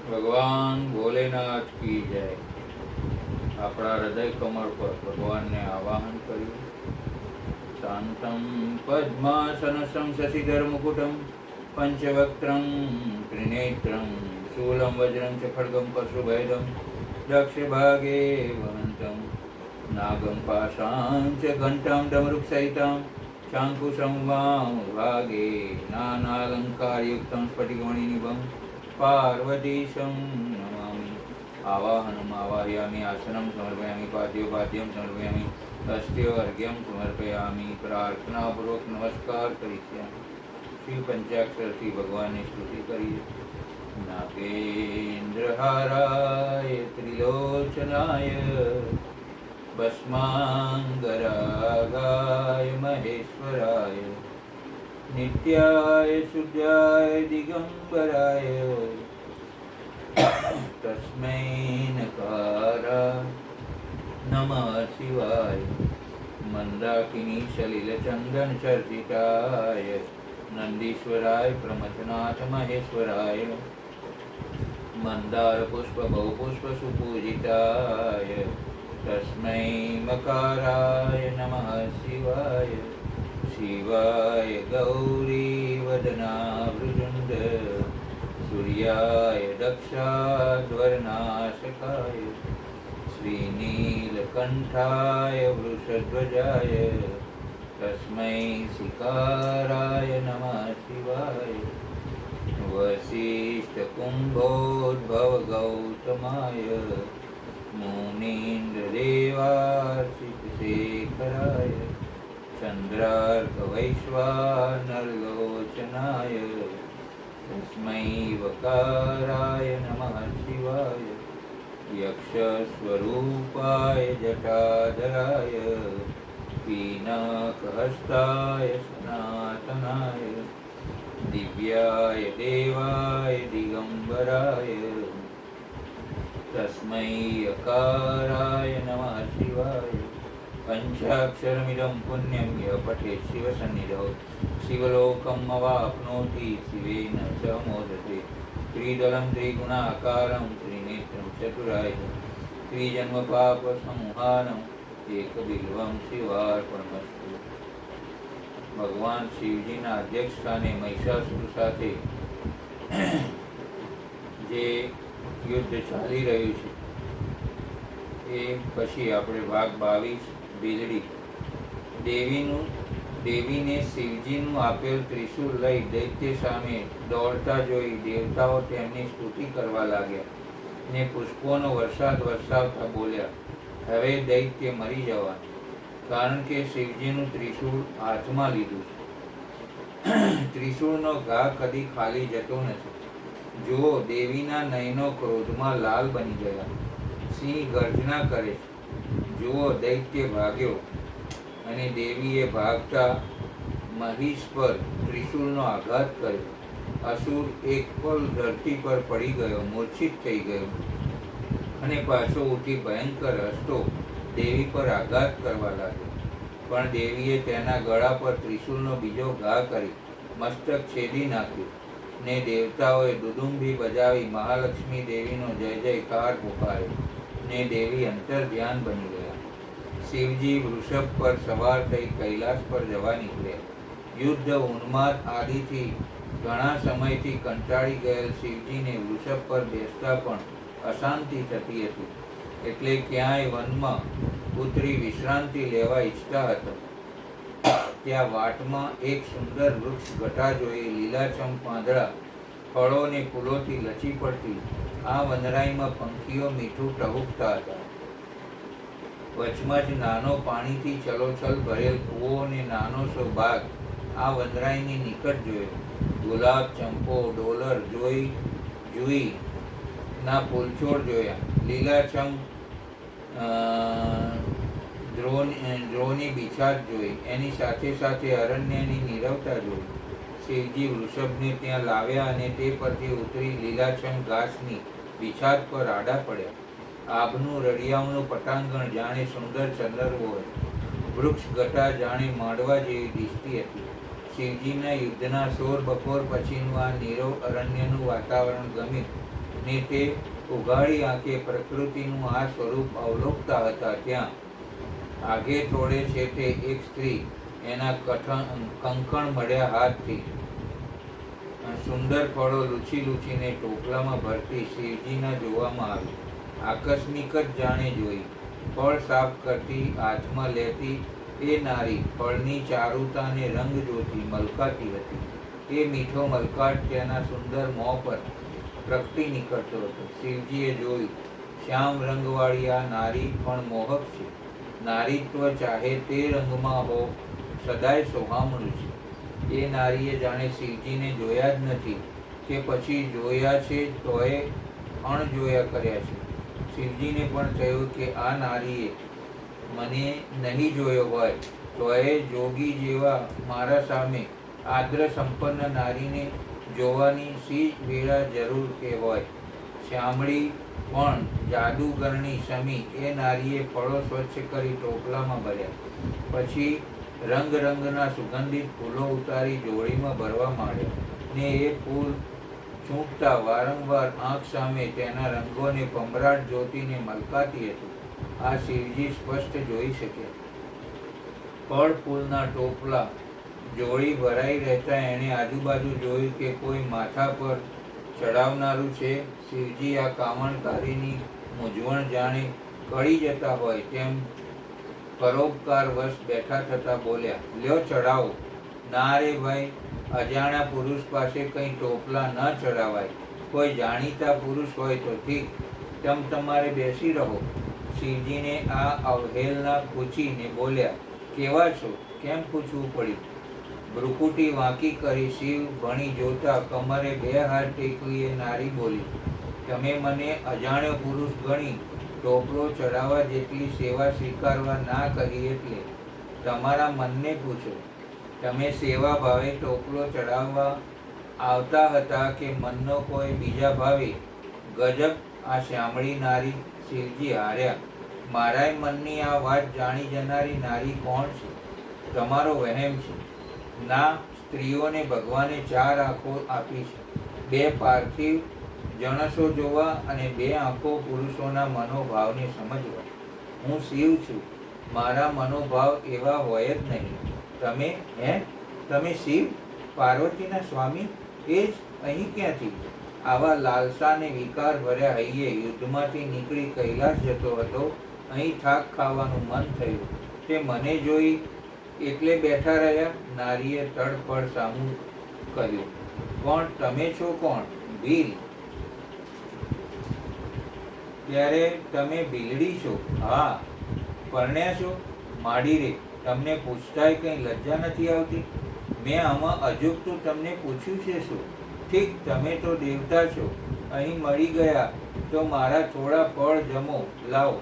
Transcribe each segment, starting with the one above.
ભગવાન ભોલેનાથ કી જય। આપણા હૃદય કમળ પર ભગવાનને આવાહન કર્યું। શાંતમ પદ્માસનસં શશિધર મુકુટમ પંચવક્ત્રમ ત્રિનેત્રમ શૂલમ વજ્રમ ચ ખડ્ગમ પશુભેદમ દક્ષ ભાગે વહંતમ નાગમ પાશાં ચ ઘંટાં ડમરુકસહિતાં શાંકુશં વામ ભાગે નાનાલંકારયુક્तं સ્ફટિકમણિનિભં પાર્વતીશं નમામિ। આવાહનમ આવાહયામિ આસनं સમર્પયામિ પાદ્યોપાદ્યं સમર્પયામિ હસ્ત્યો અર્ઘ્યં સમર્પયામિ। પ્રાર્થનાપૂર્વક નમસ્કાર કરીશ્યામિ। શિવ પંચાક્ષરથી ભગવાનની સ્તુતિ કરીએ। નાગેન્દ્રહારાય ત્રિલોચનાય ભસ્માંગરાગાય મહેશ્વરાય नित्याय शुद्धाय दिगंबराय तस्मै नकारा नमः शिवाय। मंदाकिनी सलिल चंदन चर्चिताय नंदीश्वराय प्रमथनाथ महेश्वराय मंदार पुष्प बहुपुष्प सुपूजिताय तस्मै मकाराय नमः शिवाय। शिवाय गौरी वदनाभृजुण्ड सूर्याय दक्षाध्वरनाशकाय श्रीनीलकण्ठाय वृषध्वजाय तस्मै सिकाराय नमः शिवाय। वसिष्ठकुम्भोद्भवगौतमाय मुनीन्द्रदेवार्चितशेखराय चन्द्रार्कवैश्वानरलोचनाय तस्मै वकाराय नमः शिवाय। यक्षस्वरूपाय जटाधराय पीनाकहस्ताय सनातनाय दिव्याय देवाय दिगंबराय तस्मै यकाराय नमः शिवाय। पंचाक्षरमिदं पुण्यं यः पठेत् शिवसन्निधौ शिवलोकम् अवाप्नोति शिवेन स मोदते। त्रिदलं त्रिगुणाकारं त्रिनेत्रं चतुरायुधं त्रिजन्मपापसंहारम् एकबिल्वं शिवार्पणमस्तु। ભગવાન શિવજીના અધ્યક્ષ સ્થાને મહિષાસુર સાથે જે યુદ્ધ ચાલી રહ્યું છે એ પછી આપણે ભાગ 22 બિલડી દેવીને શિવજીનું આપેલ ત્રિશૂળ લઈ દૈત્ય સામે દોડતા જોઈ દેવતાઓ તેમની સ્તુતિ કરવા લાગ્યા ને પુષ્પોનો વરસાદ વરસાવતા બોલ્યા, હવે દૈત્ય મરી જવાનું, કારણ કે શિવજીનું ત્રિશૂળ હાથમાં લીધું છે। ત્રિશૂળનો ઘા કદી ખાલી જતો નથી। જુઓ, દેવીના નયનો ક્રોધમાં લાલ બની ગયા, સિંહ ગર્જના કરે છે। જુઓ, દૈત્ય ભાગ્યો અને દેવીએ ભાગતા મહિષ પર ત્રિશૂળનો આઘાત કર્યો। અસુર એક પલ ધરતી પર પડી ગયો, મૂર્છિત થઈ ગયો અને પાછો ઉઠી ભયંકર હસતો દેવી પર આઘાત કરવા લાગ્યો, પણ દેવીએ તેના ગળા પર ત્રિશૂળનો બીજો ઘા કરી મસ્તક છેદી નાખ્યું ને દેવતાઓએ દુદુંભી બજાવી મહાલક્ષ્મી દેવીનો જય જયકાર પુકાર્યો ને દેવી અંતર ધ્યાન બની ગયા। શિવજી વૃષભ પર સવાર થઈ કૈલાસ પર જવા નીકળ્યા। યુદ્ધ ઉન્માદ આદિથી ઘણા સમયથી કંટાળી ગયેલ શિવજીને વૃષભ પર બેસતા પણ અશાંતિ થતી હતી, એટલે ક્યાંય વનમાં ઉતરી વિશ્રાંતિ લેવા ઈચ્છતા હતા। ત્યાં વાટમાં એક સુંદર વૃક્ષ ઘટા જોઈ લીલાછમ પાંદડા ફળો ને ફૂલોથી લચી પડતી આ વનરાઈમાં પંખીઓ મીઠું ટહુકતા હતા। વચમાં જ નાનો પાણીથી છલોછલ ભરેલ કૂવો ને નાનો સો બાગ આ વનરાઈની નિકટ જોયો। ગુલાબ, ચંપો, ડોલર, જુઈ ના ફૂલછોડ જોયા, લીલાછમ દ્રોની બિછાત જોઈ, એની સાથે સાથે અરણ્યની નીરવતા જોઈ। શિવજી વૃષભને ત્યાં લાવ્યા અને તે પરથી ઉતરી લીલાછમ ઘાસની બિછાત પર આડા પડ્યા। આબનું રળિયામણું પટાંગણ જાણે સુંદર ચંદરવો હોય, વૃક્ષ ઘટા જાણે માંડવા જેવી દિશતી હતી। શિવજીના યુદ્ધના શોર બપોર પછીનું આ નીરવ અરણ્યનું વાતાવરણ ગમ્યું ને તે ઉઘાડી આંખે પ્રકૃતિનું આ સ્વરૂપ અવલોકતા હતા. ત્યાં આગે થોડે છેટે એક સ્ત્રી એના કંકણ મળ્યા હાથથી સુંદર ફળો લૂછી લૂછીને ટોપલામાં ભરતી શિવજીના જોવામાં આવી. આકસ્મિક જ જાણે જોઈ. ફળ સાફ કરતી, હાથમાં લેતી એ નારી ફળની ચારુતાને રંગ જોતી મલકાતી હતી. એ મીઠો મલકાટ તેના સુંદર મોં પર પ્રગટી નીકળતો હતો. શિવજીએ જોયું, શ્યામ રંગવાળી આ નારી પણ મોહક છે. નારીત્વ ચાહે તે રંગમાં હો, સદાય સોહામણું છે. એ નારીએ જાણે શિવજીને જોયા જ નથી કે પછી જોયા છે તોય અણજોયા કર્યા છે. શિવજીને પણ થયું કે આ નારીએ મને નહીં જોયો હોય તોય જોગી જેવા મારા સામે આદ્ર સંપન્ન નારીને જોવાની શી વેળા જરૂર કે હોય. શ્યામળી પણ જાદુગરની સમી એ નારીએ ફળો સ્વચ્છ કરી ટોપલામાં ભર્યા. પછી રંગના સુગંધિત ફૂલો ઉતારી જોડીમાં ભરવા માંડ્યા ને એ ફૂલ છૂટતા વારંવાર આંખ સામે તેના રંગોને પમરાટ જોતીને મલકાતી હતી. આ શિવજી સ્પષ્ટ જોઈ શક્યા. ફળ ફૂલના ટોપલા જોડી ભરાઈ રહેતા એણે આજુબાજુ જોયું કે કોઈ માથા પર ચડાવનારું છે. શિવજી આ કામણકારીની મૂંઝવણ જાણે કળી જતા હોય તેમ પરોપકાર વશ બેઠા થતા બોલ્યા, લ્યો ચડાવો. ના રે ભાઈ, અજાણ્યા પુરુષ પાસે કંઈ ટોપલા ન ચડાવાય. કોઈ જાણીતા પુરુષ હોય તો ઠીક, તમારે બેસી રહો. શિવજીને આ અવહેલના પૂછીને બોલ્યા, કેવા છો? કેમ પૂછવું પડ્યું? ભ્રુકુટી વાંકી કરી શિવ ભણી જોતા કમરે 2 હાથ ટેકવી એ નારી બોલી, તમે મને અજાણ્યો પુરુષ ગણી ટોપલો ચડાવવા જેટલી સેવા સ્વીકારવા ના કરી એટલે તમારા મનને પૂછો, તમે સેવા ભાવે ટોપલો ચડાવવા આવતા હતા કે મનનો કોઈ બીજા ભાવે? ગજબ આ શ્યામળી નારી! શિવજી હાર્યા. મારાય મનની આ વાત જાણી જનારી નારી કોણ છે? તમારો વહેમ છે. ના, સ્ત્રીઓને ભગવાને 4 આંખો આપી છે, 2 પાર્થિવ જણસો જોવા અને 2 આંખો પુરુષોના મનોભાવને સમજવા. હું શિવ છું, મારા મનોભાવ એવા હોય જ નહીં. તમે શિવ, પાર્વતીના સ્વામી? એ જ અહીં ક્યાંથી? આવા લાલસાને વિકાર ભર્યા હૈયે યુદ્ધમાંથી નીકળી કૈલાસ જતો હતો. અહીં થાક ખાવાનું મન થયું તે મને જોઈ એટલે બેઠા રહ્યા. નારીએ તડફડ સામું કહ્યું, પણ તમે છો કોણ? ભીલ. ત્યારે તમે ભીલડી છો? હા. પરણ્યા છો? માડી રે, તમને પૂછતાય કંઈ લજ્જા નથી આવતી? મેં આમાં અજુગતું તમને પૂછ્યું છે શું? ઠીક, તમે તો દેવતા છો. અહીં મળી ગયા તો મારા થોડા ફળ જમો. લાવો,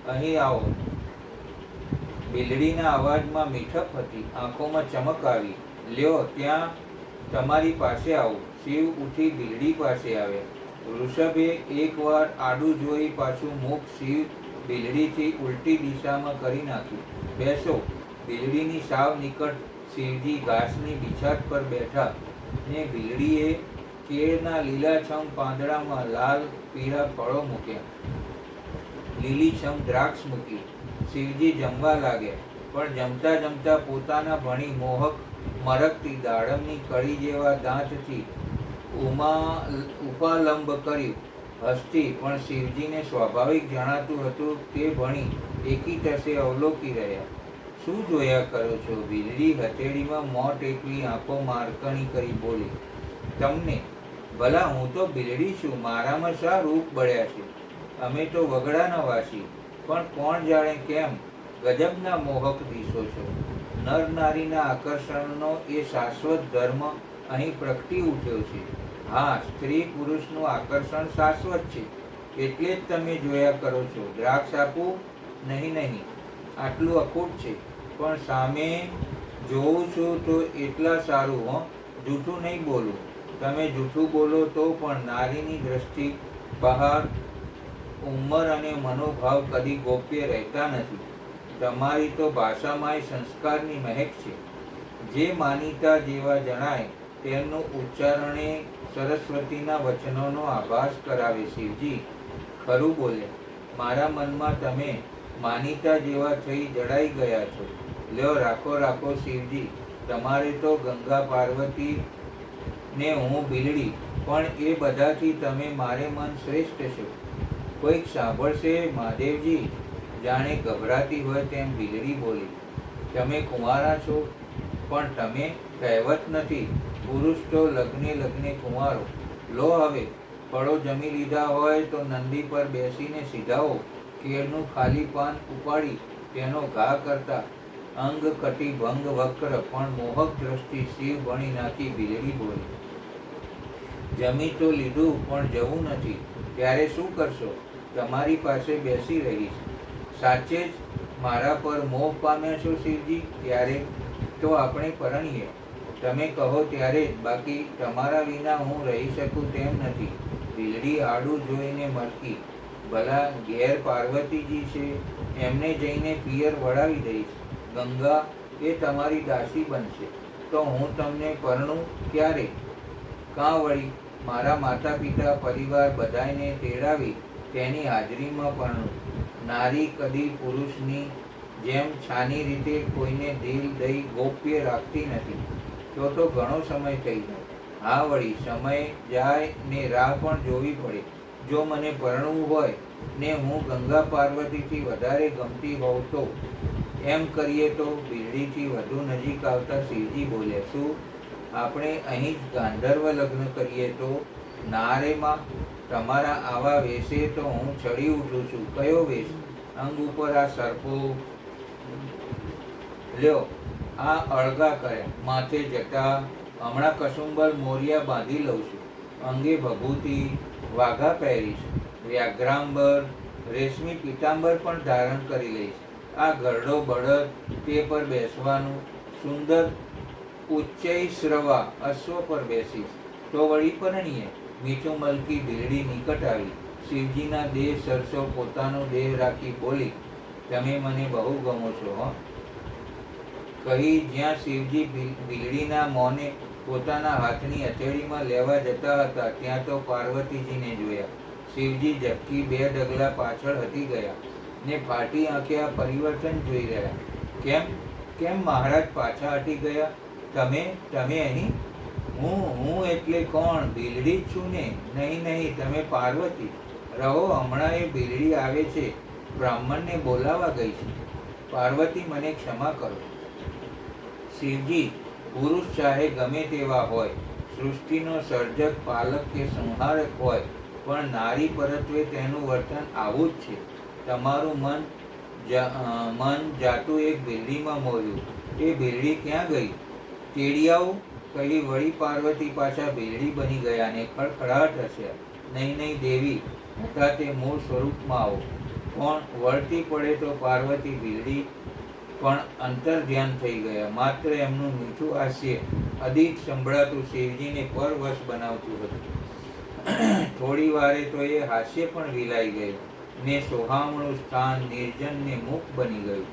અહીં આવો. બિલડીના અવાજમાં મીઠપ હતી, આંખોમાં ચમક આવી. લ્યો, ત્યાં તમારી પાસે આવો. શિવ ઉઠી બિલડી પાસે આવ્યા. વૃષભે એકવાર આડું જોઈ પાછું મુખ શિવ બિલડીથી ઉલટી દિશામાં કરી નાખ્યું. બેસો. બિલડીની સાવ નિકટ શિવજી ઘાસની બિછાત પર બેઠા ને બિલડીએ કેળના લીલાછમ પાંદડામાં લાલ પીળા ફળો મૂક્યા, લીલીછમ દ્રાક્ષ મૂકી. શિવજી જમવા લાગ્યા, પણ જમતા જમતા પોતાના ભણી મોહક મરકતી દાડમની કળી જેવા દાંતથી ઉપાલંબ કર્યું. હસતી પણ શિવજીને સ્વાભાવિક જણાતું હતું તે ભણી એકી ટસે અવલોકી રહ્યા. શું જોયા કરો છો? બિલડી હથેળીમાં મોં ટેકવી આંખો મારકણી કરી બોલી, તમને ભલા, હું તો બિલડી છું, મારામાં શા રૂપ બળ્યા છે? અમે તો વગડાના વાસી, પણ કોણ જાણે કેમ ગજબના મોહક દિશો છો. નર નારીના આકર્ષણનો એ શાશ્વત ધર્મ અહીં પ્રગટી ઉઠ્યો છે. હા, સ્ત્રી પુરુષનું આકર્ષણ શાશ્વત છે, એટલે જ તમે જોયા કરો છો. દ્રાક્ષ આપું? નહીં, આટલું અખૂટ છે, પણ સામે જોઉં છું તો એટલા સારું. જૂઠું નહીં બોલું. તમે જૂઠું બોલો તો પણ નારીની દ્રષ્ટિ બહાર ઉંમર અને મનોભાવ કદી ગોપ્ય રહેતા નથી. તમારી તો ભાષામાંય સંસ્કારની મહેક છે. જે માનીતા જેવા જણાય તેમનું ઉચ્ચારણે સરસ્વતીના વચનોનો આભાસ કરાવે. શિવજી ખરું બોલે, મારા મનમાં તમે માનીતા જેવા થઈ જડાઈ ગયા છો. લ્યો રાખો રાખો શિવજી, તમારે તો ગંગા પાર્વતી ને હું બિલડી, પણ એ બધાથી તમે મારે મન શ્રેષ્ઠ છો. કોઈક સાંભળશે મહાદેવજી? જાણે ગભરાતી હોય તેમ બિલડી બોલી. તમે કુંવારા છો, પણ તમે કહેવત નથી, પુરુષ તો લગ્ને લગ્ને કુંવારો. લો હવે ફળો જમી લીધા હોય તો નંદી પર બેસીને સીધાઓ. કેળનું ખાલી પાન ઉપાડી તેનો ઘા કરતા અંગ કટી ભંગ વક્ર પણ મોહક દ્રષ્ટિ શિવ ભણી નાખી બિલડી બોલી. જમી તો લીધું પણ જવું નથી, ત્યારે શું કરશો? તમારી પાસે બેસી રહીશ. સાચે જ મારા પર મોહ પામ્યા છો શિવજી? ત્યારે તો આપણે પરણીએ. તમે કહો ત્યારે જ, બાકી તમારા વિના હું રહી શકું તેમ નથી. બિલડી આડું જોઈને મરકી. ભલા ઘેર પાર્વતીજી છે, એમને જઈને પિયર વળાવી દઈશ. ગંગા એ તમારી દાસી બનશે તો હું તમને પરણું ક્યારે? કાં વળી મારા માતા પિતા પરિવાર બધાને તેડાવી તેની હાજરીમાં પરણું. નારી કદી પુરુષની જેમ છાની રીતે કોઈને દિલ દઈ ગોપ્ય રાખતી નથી. તો ઘણો સમય થઈ જાય. હા વળી સમય જાય ને રાહ પણ જોવી પડે. જો મને પરણવું હોય ને હું ગંગા પાર્વતીથી વધારે ગમતી હોઉં તો? એમ કરીએ તો? બિલડીથી વધુ નજીક આવતા શિવજી બોલ્યા, શું આપણે અહીં જ ગાંધર્વ લગ્ન કરીએ તો? ના રે માં, તમારા આવા વેશે તો હું ચડી ઉઠું છું. કયો વેશ? અંગ ઉપર આ સર્પો, લ્યો આ અળગા કર્યા, માથે જટા, હમણાં કસુંબર મોરિયા બાંધી લઉં છું. અંગે ભભૂતિ, વાઘા પહેરીશ, વ્યાઘ્રાંબર, રેશમી પીતાંબર પણ ધારણ કરી લઈશ. આ ગરડો બળદ, તે પર બેસવાનું, સુંદર ઉચ્ચૈશ્રવા અશ્વ પર બેસીશ. તો વળી પરણીએ. મીઠું મલકી બિલડી નિકટ આવી શિવજીના દેહ સરસો પોતાનો દેહ રાખી બોલી, તમે મને બહુ ગમો છો હો. કહી જ્યાં શિવજી બિલડીના મોને પોતાના હાથની હથેળીમાં લેવા જતા હતા ત્યાં તો પાર્વતીજીને જોયા. શિવજી ઝબકી 2 ડગલા પાછળ હટી ગયા ને ફાટી આંખે આ પરિવર્તન જોઈ રહ્યા. કેમ કેમ મહારાજ પાછા હટી ગયા? તમે અહીં? હું એટલે કોણ? બિલડી જ છું ને? નહીં નહીં, તમે પાર્વતી. રહો, હમણાં એ બિલડી આવે છે, બ્રાહ્મણને બોલાવા ગઈ છે. પાર્વતી મને ક્ષમા કરો. શિવજી, પુરુષ ચાહે ગમે તેવા હોય, સૃષ્ટિનો સર્જક, પાલક કે સંહારક હોય, પણ નારી પરત્વે તેનું વર્તન આવું જ છે. તમારું મન જાતું એક બિલડીમાં મોર્યું. એ બિલડી ક્યાં ગઈ? તેડી આવું કહી વળી પાર્વતી પાછા બિલડી બની ગયા ને ખડખડાટ હસ્યા. નહીં નહીં દેવી, હતા તે મૂળ સ્વરૂપમાં આવો. કોણ વળતી પડે તો પાર્વતી બિલડી પણ અંતર ધ્યાન થઈ ગયા. માત્ર એમનું મીઠું હાસ્ય અધિક સંભળાતું શિવજીને પરવશ બનાવતું હતું. થોડી વારે તો એ હાસ્ય પણ વિલાઈ ગયું ને સોહામણું સ્થાન નિર્જન ને મુખ બની ગયું.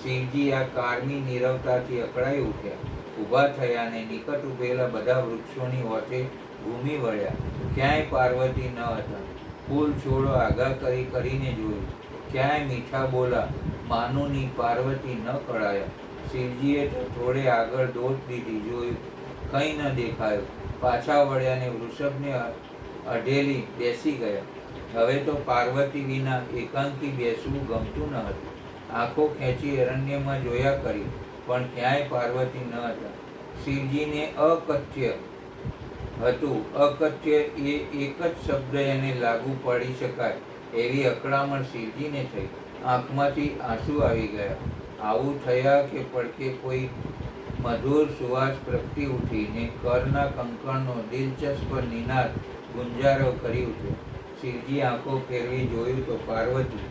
શિવજી આ કારમી નીરવતાથી અકળાઈ ઉઠ્યા. ઊભા થયા ને નિકટ ઉભેલા બધા વૃક્ષોની ઓઠે ઘૂમી વળ્યા. ક્યાંય પાર્વતી ન હતા. ફૂલ છોડો આગા કરીને જોયું, ક્યાંય મીઠા બોલા માનુની પાર્વતી ન કળાયા. શિવજીએ તો થોડે આગળ દોટ દીધી, જોયું કંઈ ન દેખાયું. પાછા વળ્યા ને વૃષભને અઢેલી બેસી ગયા. હવે તો પાર્વતી વિના એકાંકી બેસવું ગમતું ન હતું. આંખો ખેંચી અરણ્યમાં જોયા કરી, પણ ક્યાંય પાર્વતી ન હતા. શિવજીને અકથ્ય હતું. અકથ્ય એ એક જ શબ્દ એને લાગુ પડી શકાય એવી અકળામણ શિવજીને થઈ. આંખમાંથી આંસુ આવી ગયા. આવું થયા કે પડકે કોઈ મધુર સુવાસ પ્રગટી ઉઠી ને કરના કંકણનો દિલચસ્પ નિનાદ ગુંજારો કરી ઉઠ્યો. શિવજી આંખો ફેરવી જોયું તો પાર્વતી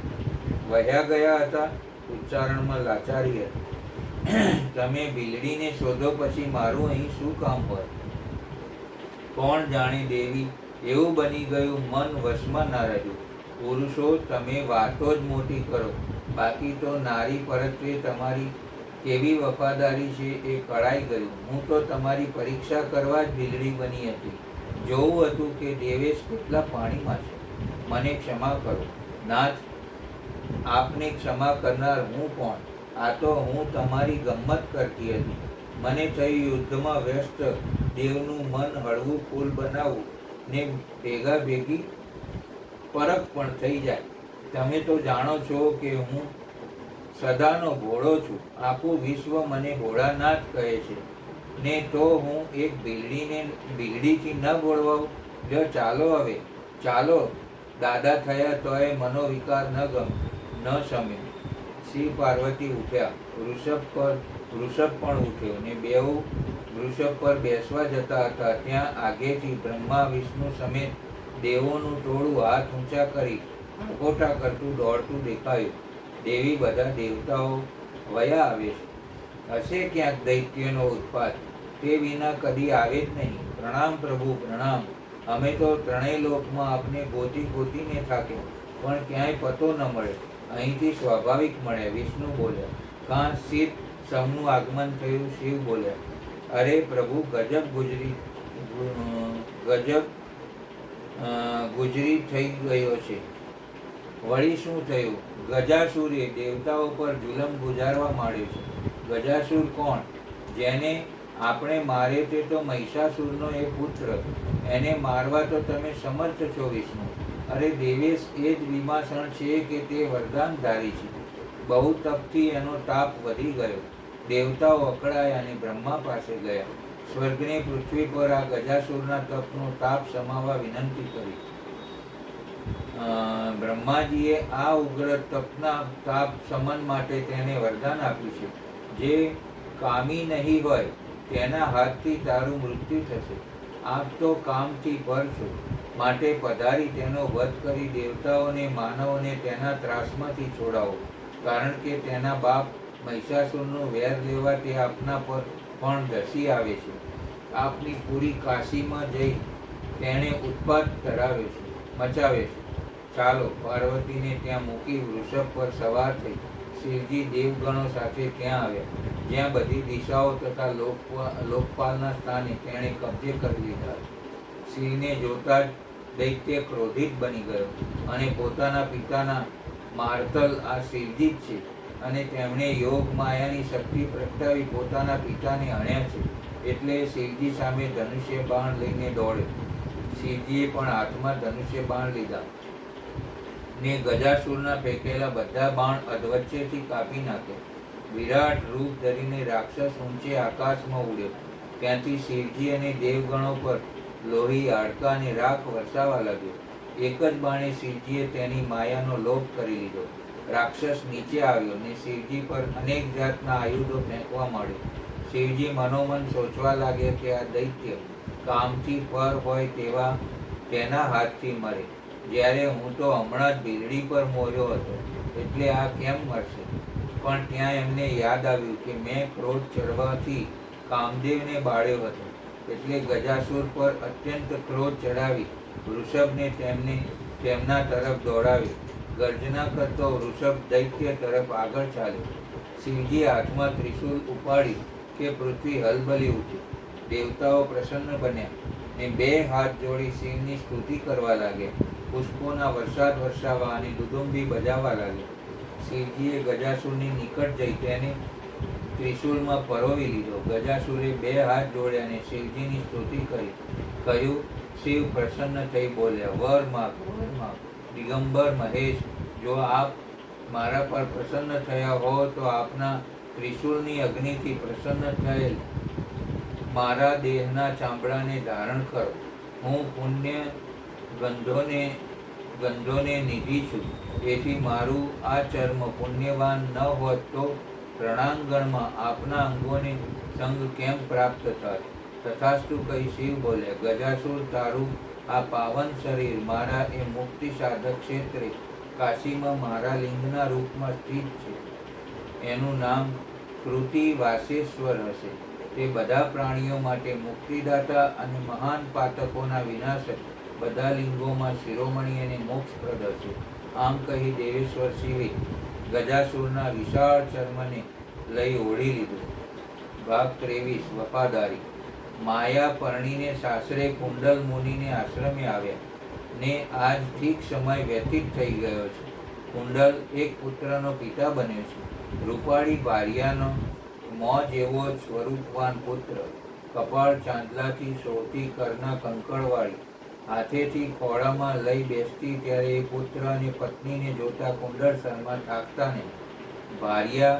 વહ્યા ગયા હતા. ઉચ્ચારણમાં લાચારી હતી. તમે બિલડીને શોધો પછી મારું અહીં શું કામ હોય? કોણ જાણે દેવી, એવું બની ગયું, મન વશમાં ના રહ્યું. પુરુષો, તમે વાતો જ મોટી કરો, બાકી તો નારી પરત્વે તમારી કેવી વફાદારી છે એ કળાઈ ગયું. હું તો તમારી પરીક્ષા કરવા જ બિલડી બની હતી. જોવું હતું કે દેવેશ કેટલા પાણીમાં છે. મને ક્ષમા કરો નાથ, આપને ક્ષમા કરનાર હું કોણ? આ તો હું તમારી ગમ્મત કરતી હતી. મને થયું યુદ્ધમાં વ્યસ્ત દેવનું મન હળવું ફૂલ બનાવવું ને ભેગા ભેગી પરખ પણ થઈ જાય. તમે તો જાણો છો કે હું સદાનો ભોળો છું. આખું વિશ્વ મને ભોળાનાથ કહે છે ને તો હું એક બિલડીથી ન ભોળવાઉં? લ્યો ચાલો હવે, ચાલો. દાદા થયા તોય મનોવિકાર ન શમ્યો. શિવ પાર્વતી ઉઠ્યા. વૃષભ પણ ઉઠ્યો ને બેઉ વૃષભ પર બેસવા જતા હતા. ત્યાં આગેથી બ્રહ્મા વિષ્ણુ સમેત દેવોનું ટોળું હાથ ઊંચા કરી આકોટા કરતું દોડતું દેખાયું. દેવી બધા દેવતાઓ વયા આવે છે. હશે ક્યાંક દૈત્યનો ઉત્પાત, તે વિના કદી આવે જ નહીં. પ્રણામ પ્રભુ પ્રણામ. અમે તો ત્રણેય લોકમાં આપને ગોતીને થાકે પણ ક્યાંય પતો ન મળે. અહીંથી સ્વાભાવિક મળે. વિષ્ણુ બોલ્યા. કાં સીત સૌનું આગમન થયું? શિવ બોલ્યા. અરે પ્રભુ, ગજબ ગુજરી થઈ ગયો છે. વળી શું થયું? ગજાસુરે દેવતાઓ પર જુલમ ગુજારવા માંડ્યો છે. ગજાસુર કોણ? જેને આપણે મારે તે તો મહિષાસુરનો એ પુત્ર. એને મારવા તો તમે સમર્થ છો વિષ્ણુ. અરે દેવેશ, એ જ વિમાસણ છે કે તે વરદાનધારી છે. બહુ તપથી એનો તાપ વધી ગયો. દેવતાઓ અકળાયા અને બ્રહ્મા પાસે ગયા. સ્વર્ગની પૃથ્વી પર આ ગજાસુરના તપનો તાપ સમાવવા વિનંતી કરી. બ્રહ્માજીએ આ ઉગ્ર તપના તાપ શમન માટે તેને વરદાન આપ્યું છે. જે કામી નહીં હોય તેના હાથથી તારું મૃત્યુ થશે. આપ તો કામથી પર છો, માટે પધારી તેનો વધ કરી દેવતાઓને માનવોને તેના ત્રાસમાંથી છોડાવો. કારણ કે તેના બાપ મહિષાસુરનું વેર લેવા તે આપના પર પણ ધસી આવે છે. આપની પૂરી કાશીમાં જઈ તેણે ઉત્પાત મચાવે છે. ચાલો. પાર્વતીને ત્યાં મૂકી વૃષભ પર સવાર થઈ શિવજી દેવગણો સાથે ત્યાં આવ્યા. જ્યાં બધી દિશાઓ તથા લોકપાલના સ્થાને તેણે કબજે કરી લીધા. શિવને જોતા જ દૈત્ય ક્રોધિત બની ગયો અને પોતાના પિતાના માર્તલ આ શિવજી જ છે અને તેમણે યોગ માયાની શક્તિ પ્રગટાવી પોતાના પિતાને હણ્યા છે. એટલે શિવજી સામે ધનુષ્ય બાણ લઈને દોડે. શિવજીએ પણ હાથમાં ધનુષ્ય બાણ લીધા ને ગજાસુરના ફેંકેલા બધા બાણ અધવચ્ચેથી કાપી નાખ્યા. વિરાટ રૂપ ધરીને રાક્ષસ ઊંચે આકાશમાં ઉડ્યો. ત્યાંથી શિવજી અને દેવગણો પર લોહી, હાડકાં અને રાખ વરસાવા લાગ્યો. એક જ બાણે શિવજીએ તેની માયાનો લોપ કરી લીધો. રાક્ષસ નીચે આવ્યો ને શિવજી પર અનેક જાતના આયુધો ફેંકવા માંડ્યો. શિવજી મનોમન સોચવા લાગ્યા કે આ દૈત્ય કામથી પર હોય તેવા તેના હાથથી મરે, જ્યારે હું તો હમણાં જ બિલડી પર મોર્યો હતો, એટલે આ કેમ મરશે? પણ ત્યાં એમને યાદ આવ્યું કે મેં ક્રોધ ચડવાથી કામદેવને બાળ્યો હતો. એટલે ગજાસુર પર અત્યંત ક્રોધ ચડાવી વૃષભને તેમના તરફ દોડાવ્યો. ગર્જના કરતો વૃષભ દૈત્ય તરફ આગળ ચાલ્યો. શિવજી હાથમાં ત્રિશૂલ ઉપાડી કે પૃથ્વી હલબલી ઉઠી. દેવતાઓ પ્રસન્ન બન્યા ને બે હાથ જોડી શિવની સ્તુતિ કરવા લાગ્યા. પુષ્પોના વરસાદ વરસાવવા અને દુદુંબી બજાવવા લાગ્યા. શિવજીએ ગજાસુરની નિકટ જઈ તેને ત્રિશૂલમાં પરોવી લીધો. ગજાસુરે બે હાથ જોડ્યા અને શિવજીની સ્તુતિ કરી. કહ્યું, શિવ પ્રસન્ન થઈ બોલ્યા, વર માગ, વર માગ. દિગંબર મહેશ, જો આપ મારા પર પ્રસન્ન થયા હો તો આપના ત્રિશૂલની અગ્નિથી પ્રસન્ન થયેલ મારા દેહના ચામડાને ધારણ કરો. હું પુણ્ય ગંધોને નિધિ છું. તેથી મારું આ ચર્મ પુણ્યવાન ન હોત તો રણાંગણમાં આપના અંગોને સંગ કેમ પ્રાપ્ત થાત? તથાસ્તુ કહી શિવ બોલ્યા, ગજાસુર, તારું આ પાવન શરીર મારા એ મુક્તિ સાધક ક્ષેત્રે કાશીમાં મારા લિંગના રૂપમાં સ્થિત છે. એનું નામ કૃતિવાસેશ્વર હશે. તે બધા પ્રાણીઓ માટે મુક્તિદાતા અને મહાન પાતકોના વિનાશક, બધા લિંગોમાં શિરોમણી અને મોક્ષપ્રદ હશે. આમ કહી દેવેશ્વર શિવે ગજાસુરના વિશાળ ચર્મને લઈ ઓઢી લીધું. ભાગ 23 વફાદારી. માયા પરણીને સાસરે કુંડલ મુનિને આશ્રમે આવ્યા ને આજ ઠીક સમય વ્યતીત થઈ ગયો છે. કુંડલ એક પુત્રનો પિતા બન્યો છે. રૂપાળી ભાર્યાનો મોં જેવો સ્વરૂપવાન પુત્ર, કપાળ ચાંદલાથી શોભતી, કરના કંકણવાળી, હાથેથી ખોળામાં લઈ બેસતી, ત્યારે એ પુત્ર અને પત્નીને જોતા કુંડળ શર્મા થાકતા નહીં. ભાર્યા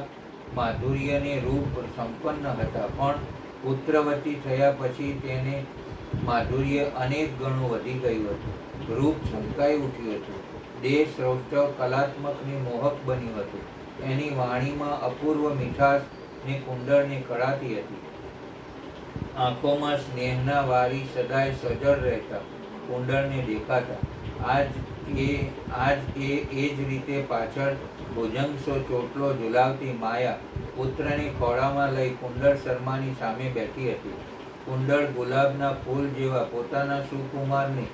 માધુર્યને રૂપ સંપન્ન હતા, પણ પુત્રવતી થયા પછી તેને માધુર્ય અનેક ગણું વધી ગયું હતું. રૂપ છલકાઈ ઉઠ્યું હતું. દેહ સૌષ્ઠવ કલાત્મક ને મોહક બન્યું હતું. એની વાણીમાં અપૂર્વ મીઠાશ ને કુંડળને કળાતી હતી. આંખોમાં સ્નેહના વારી સદાય સજળ રહેતા કુંડળને દેખાતા. આજ એ જ રીતે પાછળ ભુજંગસો ચોટલો ઝુલાવતી માયા પુત્રને ખોળામાં લઈ કુંડળ શર્માની સામે બેઠી હતી. કુંડળ ગુલાબના ફૂલ જેવા પોતાના સુકુમારની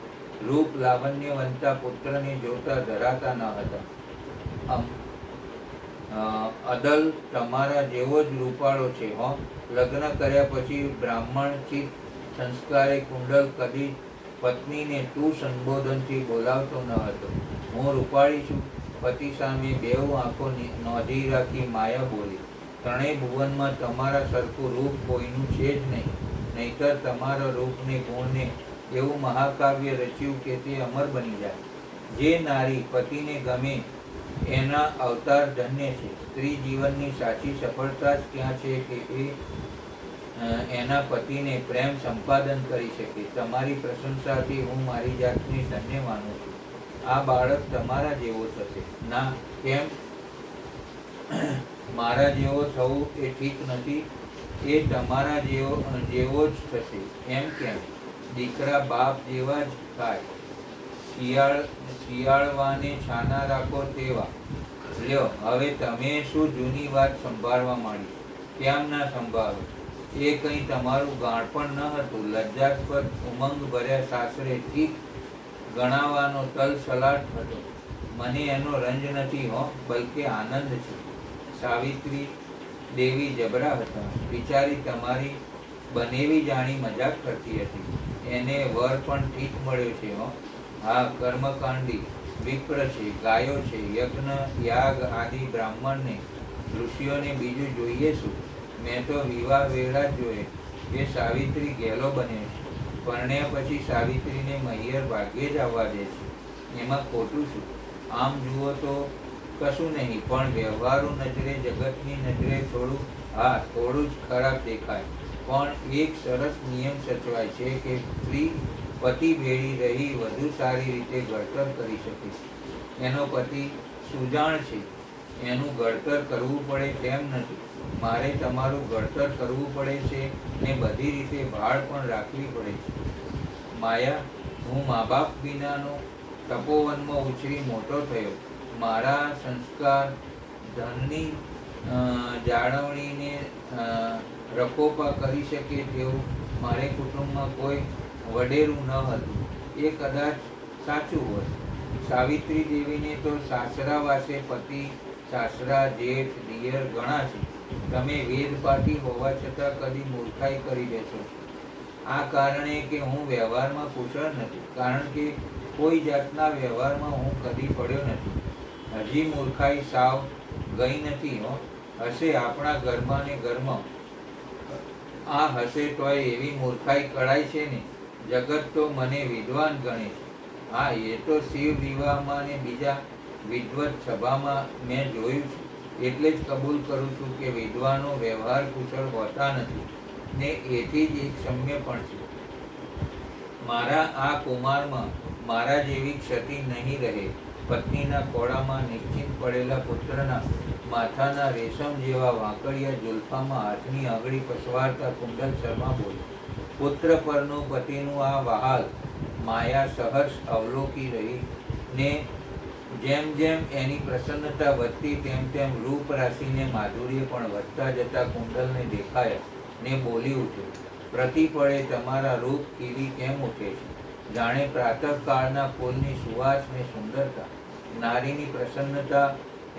રૂપ લાવણ્યવંતા પુત્રને જોતા ધરાતા ન હતા. અદલ તમારા જેવો જ રૂપાળો છે હો. લગ્ન કર્યા પછી બ્રાહ્મણચિત સંસ્કારે કુંડલ કદી પત્નીને તું સંબોધનથી બોલાવતો ન હતો. હું રૂપાળી છું. પતિ સામે બેઉ આંખો નોંધી રાખી માયા બોલી. ત્રણેય ભુવનમાં તમારા સરખું રૂપ કોઈનું છે જ નહીં. નહીતર તમારા રૂપને ગુણને એવું મહાકાવ્ય રચ્યું કે તે અમર બની જાય. જે નારી પતિને ગમે એના અવતાર ધન્ય છે. સ્ત્રી જીવનની સાચી સફળતા જ ક્યાં છે કે એ એના પતિને પ્રેમ સંપાદન કરી શકે. તમારી પ્રશંસાથી હું મારી જાતને ધન્ય માનું છું. આ બાળક તમારા જેવો થશે. ના, કેમ? મારા જેવો થવું એ ઠીક નથી. એ તમારા જેવો જ થશે. એમ કેમ? દીકરા બાપ જેવા જ થાય. શિયાળવાને છાના રાખો તેવા. લ્યો, હવે તમે શું જૂની વાત સંભાળવા માંડી? કેમ ના સંભાળો? એ કંઈ તમારું ગાણપણ ન હતું. લજ્જાસ્પદ ઉમંગ ભર્યા સાસરે ઠીક ગણાવાનો તલસલાટ હતો. મને એનો રંજ નથી હો, બલકે આનંદ છે. સાવિત્રી દેવી જબરા હતા. બિચારી તમારી બનેવી જાણી મજાક કરતી હતી. એને વર પણ ઠીક મળ્યો છે હો. હા, કર્મકાંડી વિપ્ર છે, ગાયો છે, યજ્ઞ યાગ આદિ બ્રાહ્મણને ઋષિઓને બીજું જોઈએ શું? મેં તો વિવાહ વેળા જ જોઈએ. એ સાવિત્રી ગેલો બન્યો છે. પરણ્યા પછી સાવિત્રીને મહિયર ભાગ્યે જ આવવા દે છે. એમાં ખોટું શું? આમ જુઓ તો કશું નહીં, પણ વ્યવહારુ નજરે, જગતની નજરે થોડું જ ખરાબ દેખાય. પણ એક સરસ નિયમ સચવાય છે કે સ્ત્રી પતિ ભેળી રહી વધુ સારી રીતે ઘડતર કરી શકે. એનો પતિ સુજાણ છે, એનું ઘડતર કરવું પડે તેમ નથી. મારે તમારું ઘડતર કરવું પડે છે ને બધી રીતે ભાળ પણ રાખવી પડે છે. માયા, હું મા બાપ વિનાનો તપોવનમાં ઉછરી મોટો થયો. મારા સંસ્કાર ધનની જાળવણીને રખોપા કરી શકે તેવું મારે કુટુંબમાં કોઈ વડેરું ન હતું. એ કદાચ સાચું હોય. સાવિત્રી દેવીને તો સાસરાવાસે પતિ, સાસરા, જેઠ, દિયર ઘણા છે. તમે વેદપાઠી હોવા છતાં કદી મૂર્ખાઈ કરી બેસો છો. આ કારણે કે હું વ્યવહારમાં કુશળ નથી. કારણ કે કોઈ જાતના વ્યવહારમાં હું કદી પડ્યો નથી. હજી મૂર્ખાઈ સાવ ગઈ નથી હો. હશે આપણા ઘરમાં ને ઘરમાં. આ હશે તોય એવી મૂર્ખાઈ કળાય છે ને. જગત તો મને વિદ્વાન ગણે છે. હા, એ તો શિવ વિવાહમાં ને બીજા વિદ્વત સભામાં મેં જોયું છે. એટલે જ કબૂલ કરું છું કે વિદ્વાનો વ્યવહાર કુશળ હોતા નથી ને એથી જ એક સમ્ય પણ છે. મારા આ કુમારમાં મારા જેવી ક્ષતિ નહીં રહે. પત્નીના ખોળામાં નિશ્ચિંત પડેલા પુત્રના માથાના રેશમ જેવા વાંકડિયા જુલ્ફામાં હાથની આંગળી પસવારતા કુંડલ શર્મા બોલ્યો. પુત્ર પરનું પતિનું આ વહાલ માયા સહર્ષ અવલોકી રહી ને જેમ જેમ એની પ્રસન્નતા વધતી તેમ તેમ રૂપ રાશિને માધુર્ય પણ વધતા જતા કુંડલને દેખાયા ને બોલી ઉઠ્યો. પ્રતિપળે તમારા રૂપ ખીલી કેમ ઉઠે છે? જાણે પ્રાતઃકાળના ફૂલની સુવાસ ને સુંદરતા. નારીની પ્રસન્નતા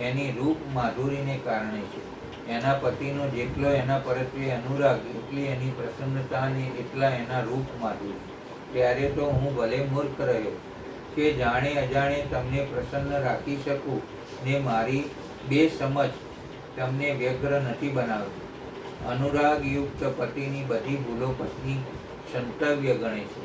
એની રૂપ માધુરીને કારણે છે. એના પતિનો જેટલો એના પ્રત્યે અનુરાગ, એટલી એની પ્રસન્નતા અને એટલા એના રૂપ માધુર્ય. ત્યારે તો હું ભલે મૂર્ખ રહ્યો કે જાણે અજાણે તમને પ્રસન્ન રાખી શકું ને મારી બે સમજ તમને વ્યગ્ર નથી બનાવતી. અનુરાગયુક્ત પતિની બધી ભૂલો પત્ની સંતવ્ય ગણે છે.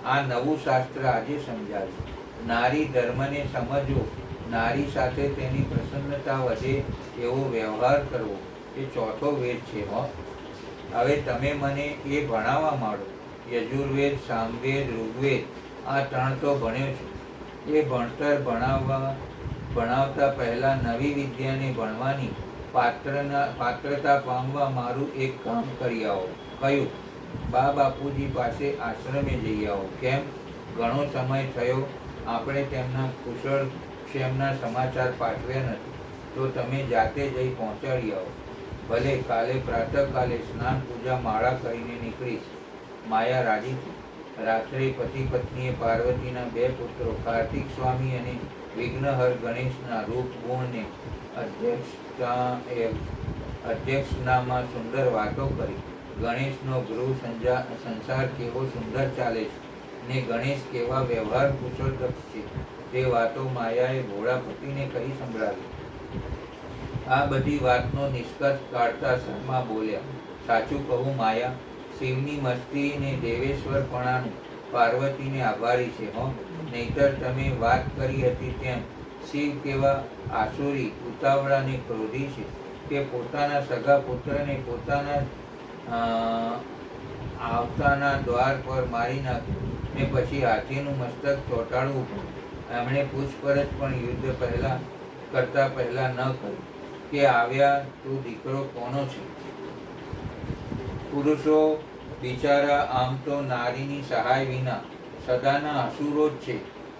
આ નવું શાસ્ત્ર આજે સમજાશે. નારી ધર્મને સમજવો, નારી સાથે તેની પ્રસન્નતા વધે એવો વ્યવહાર કરવો, એ ચોથો વેદ છે. હવે તમે મને એ ભણાવવા માંડો. યજુર્વેદ, સામવેદ, ઋગ્વેદ આ 3 તો ભણ્યો છું. એ ભણતર ભણાવતા પહેલા નવી વિદ્યાને ભણવાની પાત્રતા પામવા મારું એક કામ કરી આવો. કયું? બા બાપુજી પાસે આશ્રમે જઈ આવો. કેમ? ઘણો સમય થયો આપણે તેમના કુશળ ક્ષેમના સમાચાર પાઠવ્યા નથી, તો તમે જાતે જઈ પહોંચાડી આવો. ભલે, કાલે પ્રાતઃકાલે સ્નાન પૂજા માળા કરીને નીકળીશ. માયા રાજી થઈ. રાત્રે પતિ પત્નીએ પાર્વતીના 2 પુત્રો કાર્તિક સ્વામી અને વિઘ્નહર ગણેશના રૂપ ગુણને અધ્યક્ષનામાં સુંદર વાતો કરી. ગણેશનો ગૃહ સંસાર કેવો સુંદર ચાલે છે ને ગણેશ કેવા વ્યવહાર કુશળ દક્ષ છે, તે વાતો માયાએ ભોળા પતિને કહી સંભળાવી. આ બધી વાતનો નિષ્કર્ષ કાઢતા શર્મા બોલ્યા, સાચું કહું માયા, શિવની મસ્તી ને દેવેશ્વરપણાનું પાર્વતીને આભારી છે. નહીતર તમે વાત કરી હતી તેમ શિવ કેવા આસુરી, ઉતાવળા ને ક્રોધી છે કે પોતાના સગા પુત્રને પોતાના આવતાના દ્વાર પર મારી નાખ્યું ને પછી હાથીનું મસ્તક ચોંટાડવું પડ્યું. એમણે પૂછપરછ પણ યુદ્ધ કરતા પહેલા ન કરી કે આવ્યા તું દીકરો કોનો છે. પુરુષો બિચારા આમ તો નારીની સહાય વિના સદાના અસુરો જ છે.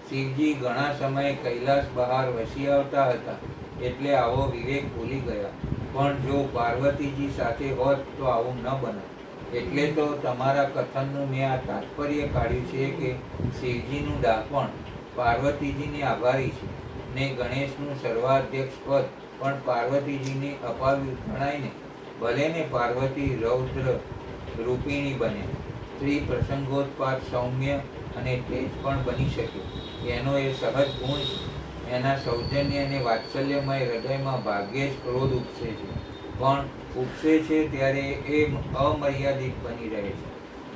શિવજી ઘણા સમયે કૈલાસ બહાર વસી આવતા હતા એટલે આવો વિવેક ભૂલી ગયા. પણ જો પાર્વતીજી સાથે હોત તો આવું ન બને. એટલે તો તમારા કથનનું મેં આ તાત્પર્ય કાઢ્યું છે કે શિવજીનું દાપણ પાર્વતીજીને આભારી છે ને ગણેશનું સર્વાધ્યક્ષ પદ પણ પાર્વતીજીને અપાવ્યું ગણાય ને. ભલે ને પાર્વતી રૌદ્ર રૂપિણી બને, સ્ત્રી પ્રસંગોત્પાત સૌમ્ય અને તેજ પણ બની શકે. એનો એ સહજ ગુણ છે. એના સૌજન્ય અને વાત્સલ્યમય હૃદયમાં ભાગ્યે જ ક્રોધ ઉપસે છે, પણ ઉપસે છે ત્યારે એ અમર્યાદિત બની રહે છે.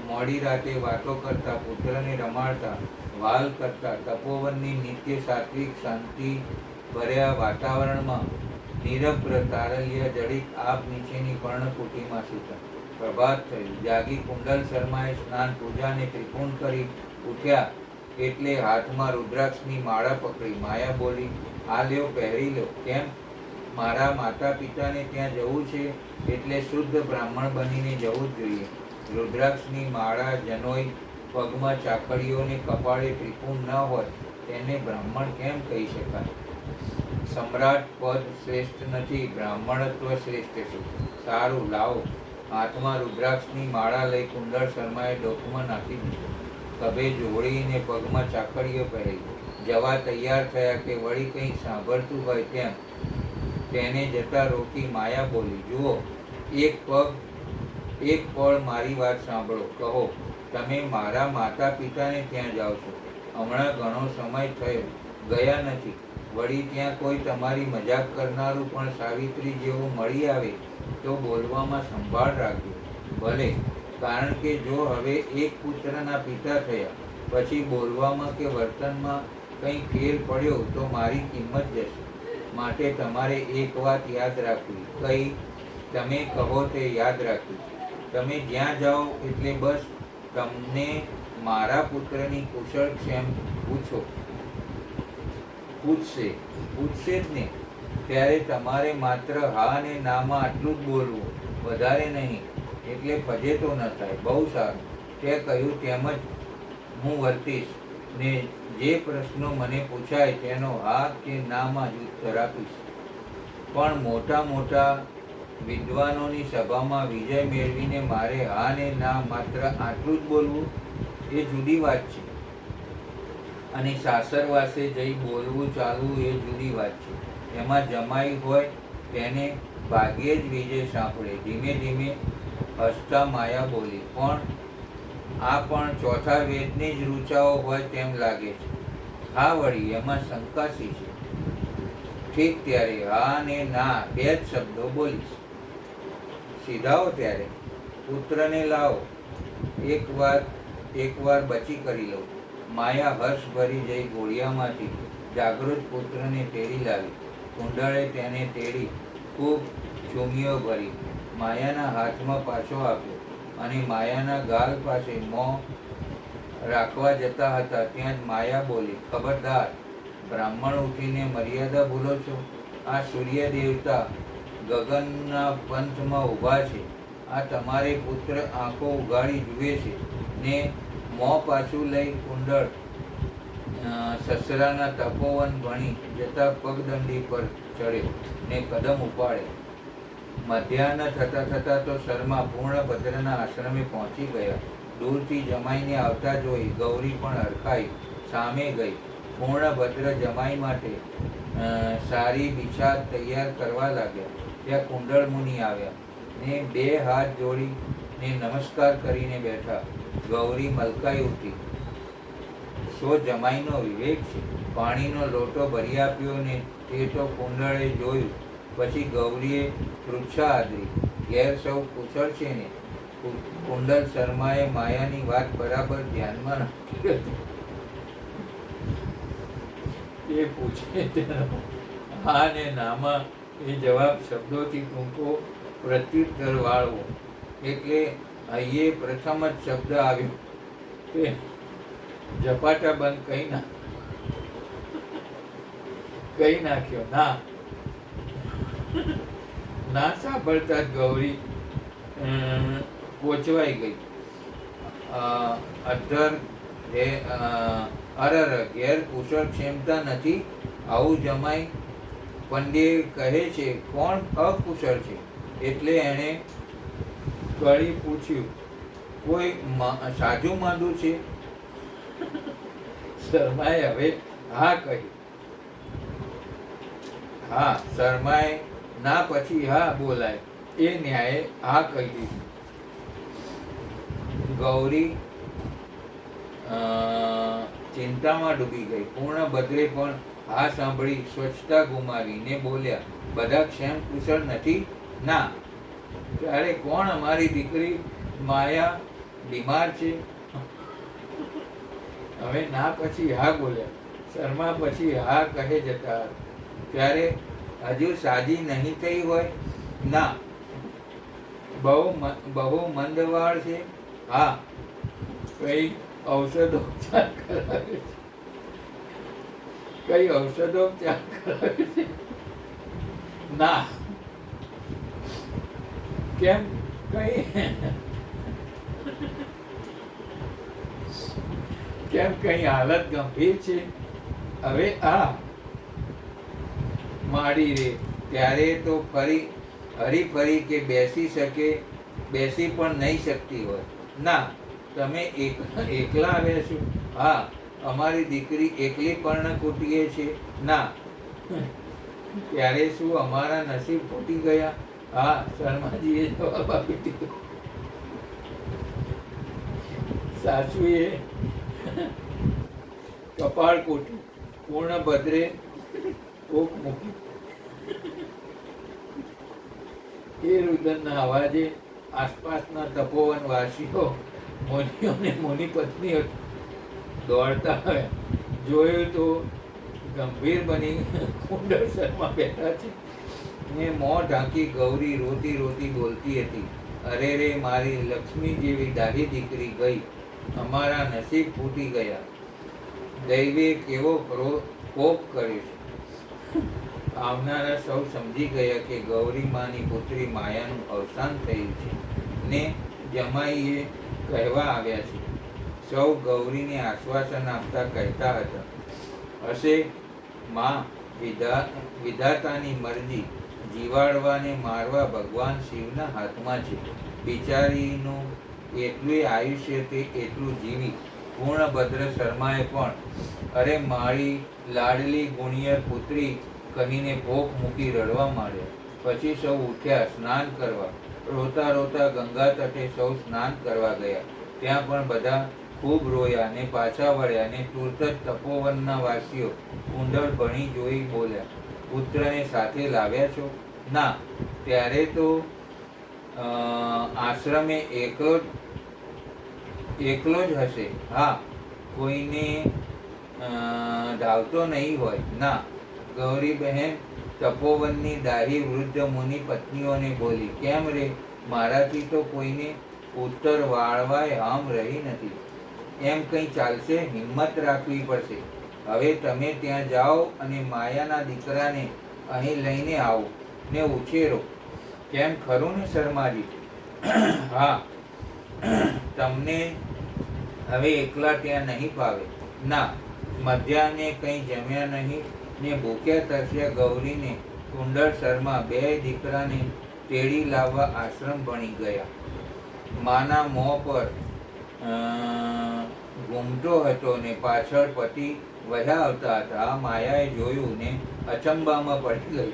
મોડી રાતે વાતો કરતા, પુત્રને રમાડતા, વાલ કરતા, તપોવનની નિત્ય સાત્વિક શાંતિ ભર્યા વાતાવરણમાં નિરભ્ર તારલ્ય જડિત આપ નીચેની પર્ણકુટીમાં સૂતા. પ્રભાત થયું. જાગી કુંડલ શર્માએ સ્નાન પૂજાને ત્રિપુણ કરી ઉઠ્યા એટલે હાથમાં રુદ્રાક્ષની માળા પકડી. માયા બોલી, આ લ્યો, પહેરી લો. કેમ? મારા માતા પિતાને ત્યાં જવું છે એટલે શુદ્ધ બ્રાહ્મણ બનીને જવું જ જોઈએ. રુદ્રાક્ષની માળા, જનોઈ, પગમાં ચાકડીઓને કપાળે ત્રિપુણ ન હોય તેને બ્રાહ્મણ કેમ કહી શકાય? સમ્રાટ પદ શ્રેષ્ઠ નથી, બ્રાહ્મણત્વ શ્રેષ્ઠ છે. સારું, લાવો. હાથમાં રુદ્રાક્ષની માળા લઈ કુંડળ શર્માએ ડોકમાં નાખી દીધી. ખભે જોડીને પગમાં ચાકડીઓ પહેરી જવા તૈયાર થયા કે વળી કંઈક સાંભળતું હોય તેમ તેને જતા રોકી માયા બોલી, જુઓ, એક પળ મારી વાત સાંભળો. કહો, તમે મારા માતા પિતાને ત્યાં જાઓ છો. હમણાં ઘણો સમય થયો, ગયા નથી. વળી ત્યાં કોઈ તમારી મજાક કરનારું પણ સાવિત્રી જેવું મળી આવે તો બોલવામાં સંભાળ રાખજો. ભલે, કારણ કે જો હવે એક પુત્રના પિતા થયા પછી બોલવામાં કે વર્તનમાં કંઈ ફેર પડ્યો તો મારી કિંમત જશે. માટે તમારે એક વાત યાદ રાખવી. કઈ? તમે કહો તે યાદ રાખવી. તમે જ્યાં જાઓ એટલે બસ તમને મારા પુત્રની કુશળ ક્ષેમ પૂછશે જ ને. ત્યારે તમારે માત્ર હા ને નામાં આટલું જ બોલવું, વધારે નહીં. એટલે ફજેતો ન થાય. બહુ સારું, તે કહ્યું તેમ જ હું વર્તીશ ને જે પ્રશ્નો મને પૂછાય તેનો હા કે નામાં જ ઉત્તર આપીશ. પણ મોટા વિદ્વાનોની સભામાં વિજય મેળવીને મારે હા ને ના માત્ર આટલું જ બોલવું, એ જુદી વાત છે. અને સાસરવાસે જઈ બોલવું ચાલવું એ જુદી વાત છે. એમાં જમાઈ હોય તેને ભાગ્યે જ વિજય સાંભળે. ધીમે ધીમે હસતા માયા બોલી, પણ આ પણ ચોથા વેદની જ રૂચાઓ હોય તેમ લાગે છે. હા વળી, એમાં શંકાશી છે. ઠીક, ત્યારે હા ને ના બે જ શબ્દો બોલીશ. સીધાઓ ત્યારે પુત્રને લાવો, એકવાર બચી કરી લઉં. માયા હર્ષ ભરી જઈ ઘોડિયામાંથી જાગૃત પુત્રને તેડી લાવી. કુંડળે તેને તેડી ખૂબ ચૂમીઓ ભરી માયાના હાથમાં પાછો આપ્યો, અને માયાના ગાલ પાસે મોં રાખવા જતા હતા ત્યાં જ માયા બોલી, ખબરદાર, બ્રાહ્મણ ઉઠીને મર્યાદા ભૂલો છો. આ સૂર્ય દેવતા ગગનના પંથમાં ઊભા છે. આ તમારે પુત્ર આંખો ઉગાડી જુએ છે ને મોં પાછું લઈ કુંડળ સસરાના તપોવન ભણી જતા પગદંડી પર ચડ્યો ને કદમ ઉપાડે. મધ્યાહ્ન થતાં થતાં તો શર્મા પૂર્ણભદ્રના આશ્રમે પહોંચી ગયા. દૂરથી જમાઈને આવતા જોઈ ગૌરી પણ હરખાઈ સામે ગઈ. પૂર્ણભદ્ર જમાઈ માટે સારી બિછાદ તૈયાર કરવા લાગ્યા. ત્યાં કુંડળ મુનિ આવ્યા ને બે હાથ જોડીને નમસ્કાર કરીને બેઠા. ગૌરી મલકાઈ ઉઠી, સો જમાઈનો વિવેક છે. પાણીનો લોટો ભરી આપ્યો ને તે તો કુંડળે જોયું. પછી ગૌરીએ પૃચ્છા આદરી, ઘેર સૌ કુશળ છે ને? કુંડલ શર્માએ માયાની વાત બરાબર ધ્યાનમાં રાખી હતી. એ પૂછે તેનો હા ને નામાં એ જવાબ શબ્દોથી ટૂંકો પ્રત્યુત્તર વાળવો. એટલે અહીંયા પ્રથમ જ શબ્દ આવ્યો તે ઝપાટા બંધ કઈ નાખ્યો. ના સાંભળતા જ ગૌરી કોચવાઈ ગઈ. ઘેર કુશળ ક્ષમતા નથી, આવું જમાઈ પંડ્યે કહે છે. કોણ અકુશળ છે? એટલે એણે કળી પૂછ્યું, કોઈ સાજું માંદું છે? શર્માએ હવે હા કહી. હા, શર્માએ ના પછી હા બોલાય એ ન્યાયે હા કહી દીધી. ગૌરી ચિંતામાં ડૂબી ગઈ. પૂર્ણભદ્રે પણ હા સાંભળી સ્વચ્છતા ગુમાવીને બોલ્યા, બધા ક્ષેમ કુશળ નથી? ના. ત્યારે કોણ અમારી દીકરી માયા બીમાર છે? હવે ના પછી હા બોલ્યા. શર્મા પછી હા કહે જતા, ત્યારે હજુ સાજી નહીં થઈ હોય? ના. બહુ મંદવાળ છે? હા. કઈ ઔષધોપચાર કરાવે છે? ના. કેમ કઈ હાલત ગંભીર છે? હવે આ માડી રે. ત્યારે તો ફરી કે બેસી પણ નહીં શકતી હોય? ના. તમે એકલા આવ્યા છો? હા. અમારી દીકરી એકલી પર્ણકુટીએ છે? ના. ત્યારે શું અમારા નસીબ ફૂટી ગયા? હા, શર્માજીએ જવાબ આપી દીધો. સાસુએ કપાળ કોટ્યું. પૂર્ણભદ્રે કોક મૂકી. એ રુદનના અવાજે આસપાસના તપોવન વાસીઓ, મુનિઓ ને મુનિ પત્નીઓ દોડતા આવ્યા. જોયું તો ગંભીર બની કુંડળ શર્મા બેઠા છે ને મોં ઢાંકી ગૌરી રોતી રોતી બોલતી હતી, અરે રે, મારી લક્ષ્મી જેવી ડાહી દીકરી ગઈ. અમારા નસીબ ફૂટી ગયા. દૈવે કેવો કોપ કર્યો છે. આવનારા સૌ સમજી ગયા કે ગૌરી માની પુત્રી માયાનું અવસાન થયું છે ને જમાઈએ કહેવા આવ્યા છે. સૌ ગૌરીને આશ્વાસન આપતા કહેતા હતા, હશે માં, વિધાતાની મરજી. જીવાડવાને મારવા ભગવાન શિવના હાથમાં છે. બિચારીનું એટલું આયુષ્ય તે એટલું જીવી. પૂર્ણભદ્ર શર્માએ પણ અરે મારી લાડલી ગુણિયર પુત્રી કહીને ભોગ મૂકી રડવા માંડ્યા. પછી સૌ ઉઠ્યા સ્નાન કરવા. રોતા રોતા ગંગા તટે સૌ સ્નાન કરવા ગયા. ત્યાં પણ બધા ખૂબ રોયા ને પાછા વળ્યા ને તુરત જ તપોવનના વાસીઓ કુંડળ ભણી જોઈ બોલ્યા, પુત્રને સાથે લાવ્યા છો? ના, ત્યારે તો આશ્રમે એકલો જ હશે. હા, કોઈને ધાવતો નહીં હોય. ના. ગૌરી બહેન તપોવનની ડાહી વૃદ્ધ મુનિ પત્નીઓને બોલી, કેમ રે, મારાથી તો કોઈને ઉત્તર વાળવાય હામ રહી નથી. એમ કંઈ ચાલશે? હિંમત રાખવી પડશે. હવે તમે ત્યાં જાઓ અને માયાના દીકરાને અહીં લઈને આવો ને ઉછેરો. કેમ, ખરું ને શર્માજી? હા. તમને હવે એકલા ત્યાં નહીં ફાવે. ના. મધ્યાહને કંઈ જમ્યા નહીં ને ભૂખ્યા તરસ્યા ગૌરીને કુંડળસરમાં બે દીકરાને તેડી લાવવા આશ્રમ ભણી ગયા. માના મોં પર ઘૂમતો હતો ને પાછળ પતિ વધ્યા આવતા હતા. આ માયાએ જોયું ને અચંબામાં પડી ગઈ.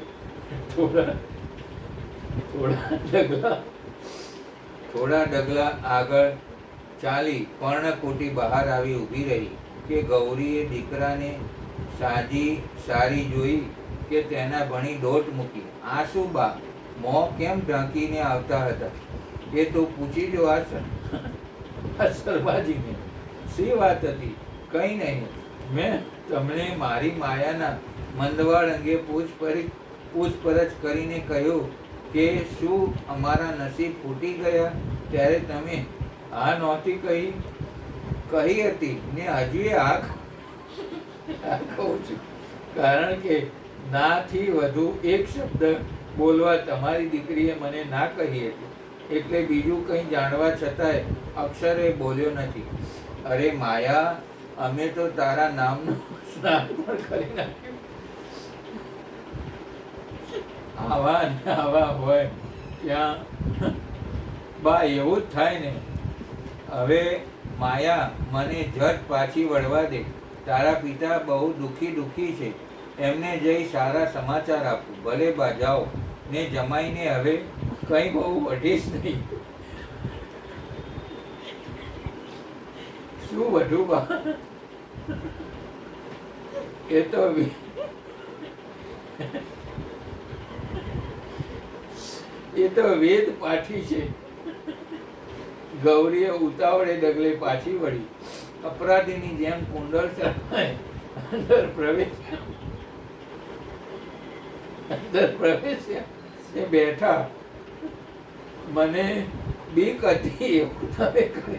થોડા ડગલા આગળ ચાલી પર્ણકુટી બહાર આવી ઊભી રહી કે ગૌરીએ દીકરાને સારી જોઈ કે તેના ભણી દોટ મૂકી. આ શું બા, મોં કેમ ઢાંકીને આવતા હતા? એ તો પૂછી જો આ શર્માજીને. શી વાત હતી? કંઈ નહીં. મેં તમને મારી માયાના મંદવાડ અંગે પૂછપરછ કરીને કહ્યું કે શું અમારા નસીબ ફૂટી ગયા? ત્યારે તમે આ નહોતી કહી હતી ને હજુ આ કહું છું. કારણ કે નાથી વધુ એક શબ્દ બોલવા તમારી દીકરીએ મને ના કહી હતી. એટલે બીજું કંઈ જાણવા છતાંય અક્ષરે બોલ્યો નથી. અરે માયા, અમે તો તારા નામનું સ્નાન પણ કરી નાખ્યું. આવા ને આવા હોય ત્યાં બા એવું જ થાય ને. હવે માયા, મને ઝટ પાછી વળવા દે. તારા પિતા બહુ દુઃખી છે. એમને જઈ સારા સમાચાર આપું. ભલે બા, જાઓ ને જમાઈને હવે કંઈ બહુ વઢીશ નહીં. શું વધુ બા? એ તો વેદ પાઠી છે. ગૌરીએ ઉતાવળે ડગલે પાછી વળી. અપરાધીની જેમ કુંડળ અંદર પ્રવેશ્યા એ બેઠા. મને બીક હતી એવું તમે કહે.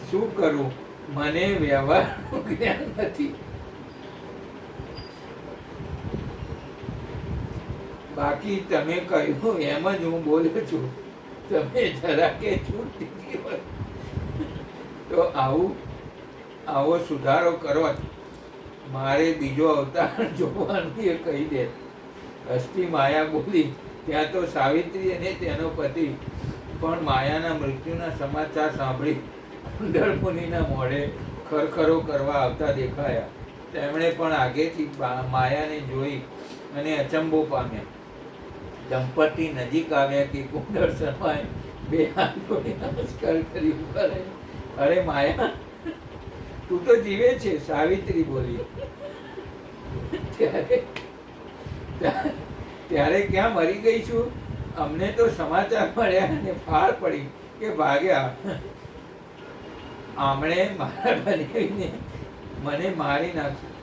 શું કરું, મને વ્યવહારનું જ્ઞાન નથી. બાકી તમે કહ્યું એમ જ હું બોલ્યો છું. તમે જરા કે છૂટ દીધી હોત તો આવો સુધારો કરો. મારે બીજો અવતાર જોવાનું એ કહી દે. હસ્તી માયા બોલી. ત્યાં તો સાવિત્રી અને તેનો પતિ પણ માયાના મૃત્યુના સમાચાર સાંભળી કુંડળ મુનિના મોઢે ખરખરો કરવા આવતા દેખાયા. તેમણે પણ આગેથી માયાને જોઈ અને અચંબો પામ્યા. દંપતી નજીક આવ્યા કે કુંડળ શર્માએ બે હાથ જોડી નમસ્કાર કરી ઉભા રહી. અરે માયા, તું તો જીવે છે, સાવિત્રી બોલી. ત્યારે ક્યાં મરી ગઈ છું? અમને તો સમાચાર મળ્યા અને ફાળ પડી કે ભાગ્યા. આમણે મારા બનેવીને મને મારી નાખ્યું.